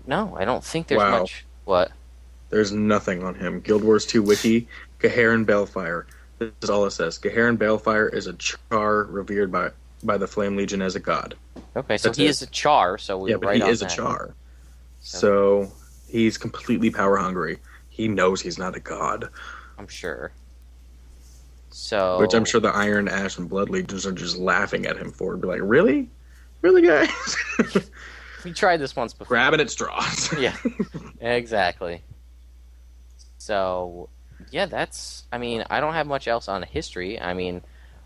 know. I don't think there's much. What? There's nothing on him. Guild Wars 2 Wiki, Gaharin Balefire. This is all it says. Gaharin Balefire is a Charr revered by the Flame Legion as a god. Okay, so he is a Charr, so we're right on that. Yeah, but he is a Charr. So he's completely power hungry. He knows he's not a god. I'm sure. So, which I'm sure the Iron, Ash, and Blood Legions are just laughing at him for. Be like, really? Really, guys? We tried this once before. Grabbing at straws. Yeah, exactly. So, yeah, I mean, I don't have much else on history. I mean,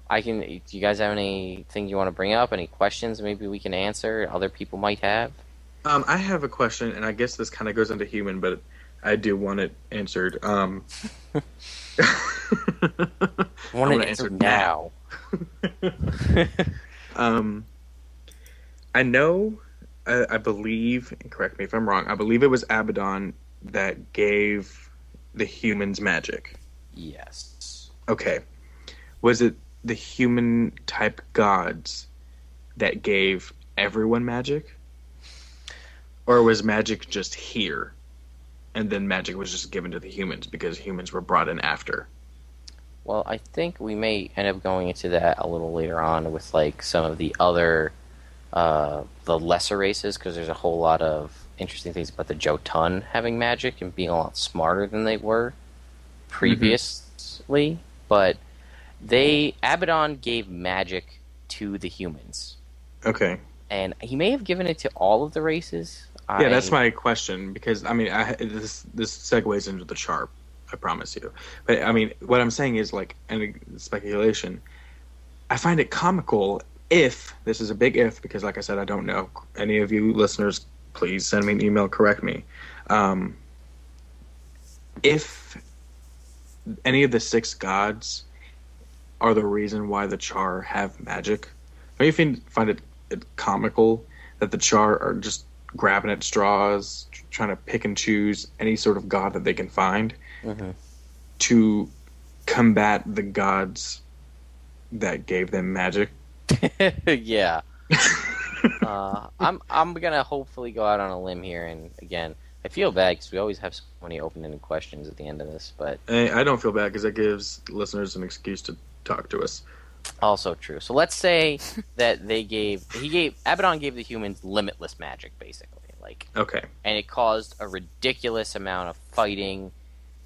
do you guys have anything you want to bring up? Any questions maybe we can answer other people might have? I have a question, and I guess this kind of goes into human, but I do want it answered. I want it answered now. I know, I believe, and correct me if I'm wrong, I believe it was Abaddon that gave the humans magic. Yes. Okay. Was it the human-type gods that gave everyone magic? Or was magic just here? And then magic was just given to the humans because humans were brought in after? Well, I think we may end up going into that a little later on with like some of the other, the lesser races, because there's a whole lot of interesting things about the Jotun having magic and being a lot smarter than they were previously. But Abaddon gave magic to the humans. Okay. And he may have given it to all of the races. Yeah, that's my question, because, I mean, this segues into the Charr, I promise you. But, I mean, what I'm saying is, like, any speculation, I find it comical if, this is a big if, because, like I said, I don't know. Any of you listeners, please send me an email, correct me. If any of the 6 gods are the reason why the Charr have magic, don't you find it comical that the Charr are just grabbing at straws, trying to pick and choose any sort of god that they can find to combat the gods that gave them magic? Yeah. I'm gonna hopefully go out on a limb here, and again, I feel bad because we always have so many open-ended questions at the end of this, but I don't feel bad because that gives listeners an excuse to talk to us. Also true. So let's say that Abaddon gave the humans limitless magic, basically. Okay. And it caused a ridiculous amount of fighting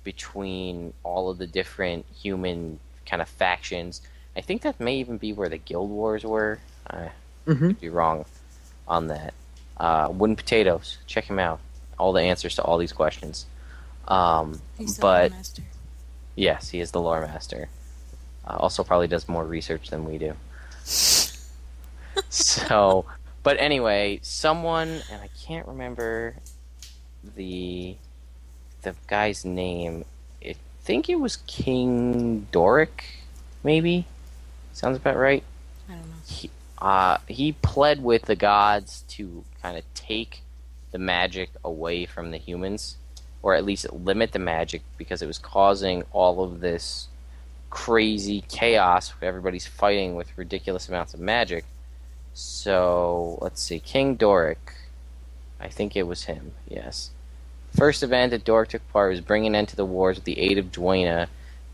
between all of the different human kind of factions. I think that may even be where the Guild Wars were. I could be wrong on that. Wooden Potatoes, check him out. All the answers to all these questions. He's the lore master. Yes, he is the lore master. Also probably does more research than we do. So, but anyway, someone, and I can't remember the guy's name. I think it was King Doric, maybe? Sounds about right. I don't know. He pled with the gods to kind of take the magic away from the humans, or at least limit the magic, because it was causing all of this crazy chaos. Everybody's fighting with ridiculous amounts of magic. So, let's see. King Doric. I think it was him, yes. First event that Doric took part was bringing an end to the wars with the aid of Duena,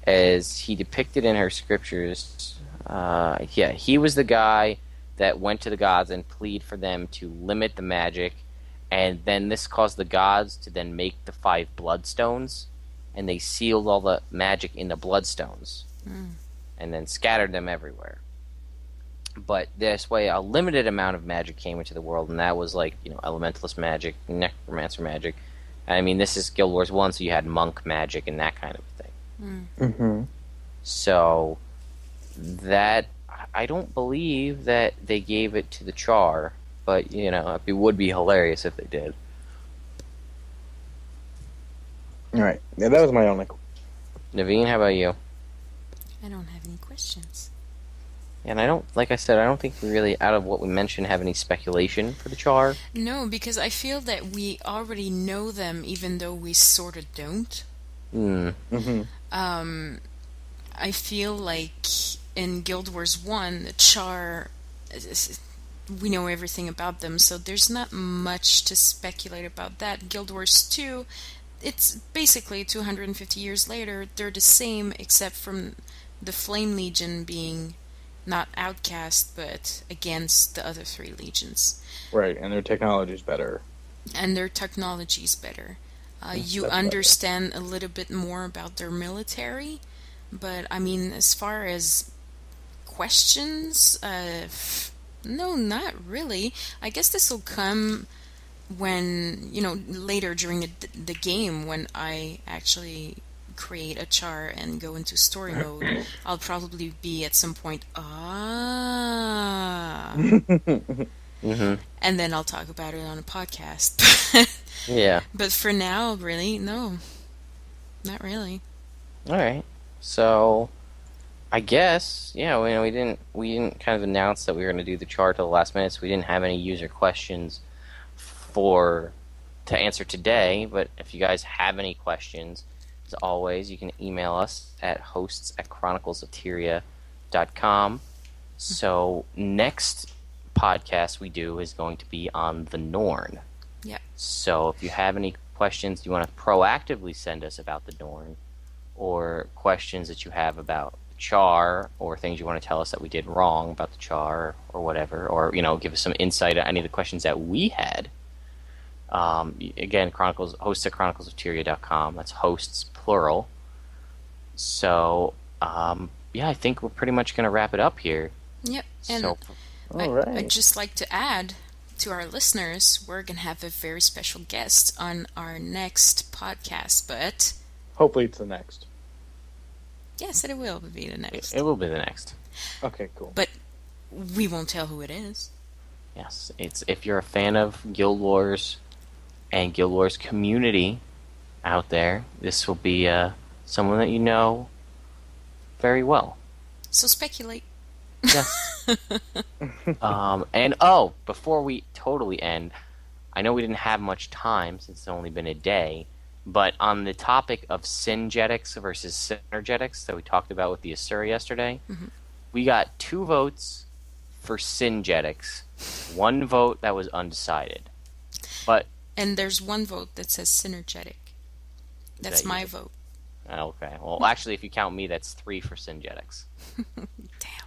as he depicted in her scriptures. He was the guy that went to the gods and plead for them to limit the magic, and then this caused the gods to then make the 5 bloodstones, and they sealed all the magic in the bloodstones, and then scattered them everywhere. But this way, a limited amount of magic came into the world, and that was elementalist magic, necromancer magic. I mean, this is Guild Wars 1, so you had monk magic and that kind of thing. So, that, I don't believe that they gave it to the Charr, but, it would be hilarious if they did. Alright, yeah, that was my only... Naveen, how about you? I don't have any questions. And I don't think we really, out of what we mentioned, have any speculation for the Charr. No, because I feel that we already know them, even though we sort of don't. I feel like in Guild Wars 1, the Charr, we know everything about them, so there's not much to speculate about that. Guild Wars 2, it's basically 250 years later, they're the same, except from the Flame Legion being not outcast, but against the other 3 legions. Right, and their technology's better. You understand a little bit more about their military, but I mean, as far as questions, no, not really. I guess this will come when, later during the game, when I actually create a Charr and go into story mode. I'll probably be at some point, and then I'll talk about it on a podcast. Yeah. But for now, really, no. Not really. Alright. So, I guess, we didn't kind of announce that we were going to do the Charr till the last minute, so we didn't have any user questions to answer today, but if you guys have any questions, as always, you can email us at hosts@chroniclesoftyria.com. So, next podcast we do is going to be on the Norn. Yep. So, if you have any questions you want to proactively send us about the Norn, or questions that you have about the Charr, or things you want to tell us that we did wrong about the Charr, or whatever, or, give us some insight on any of the questions that we had, again, hosts@chroniclesoftyria.com. That's hosts, plural. So, I think we're pretty much going to wrap it up here. Yep. And so, I'd just like to add to our listeners, we're going to have a very special guest on our next podcast, but... Hopefully it's the next. Yes, it will be the next. It will be the next. Okay, cool. But we won't tell who it is. Yes, if you're a fan of Guild Wars and Guild Wars community out there, this will be someone that you know very well. So speculate. Yes. Before we totally end, I know we didn't have much time since it's only been a day, but on the topic of synergetics versus synergetics that we talked about with the Asura yesterday, we got 2 votes for synergetics, 1 vote that was undecided. And there's 1 vote that says synergetic. That's my vote. Okay. Well, actually, if you count me, that's 3 for synergetics. Damn.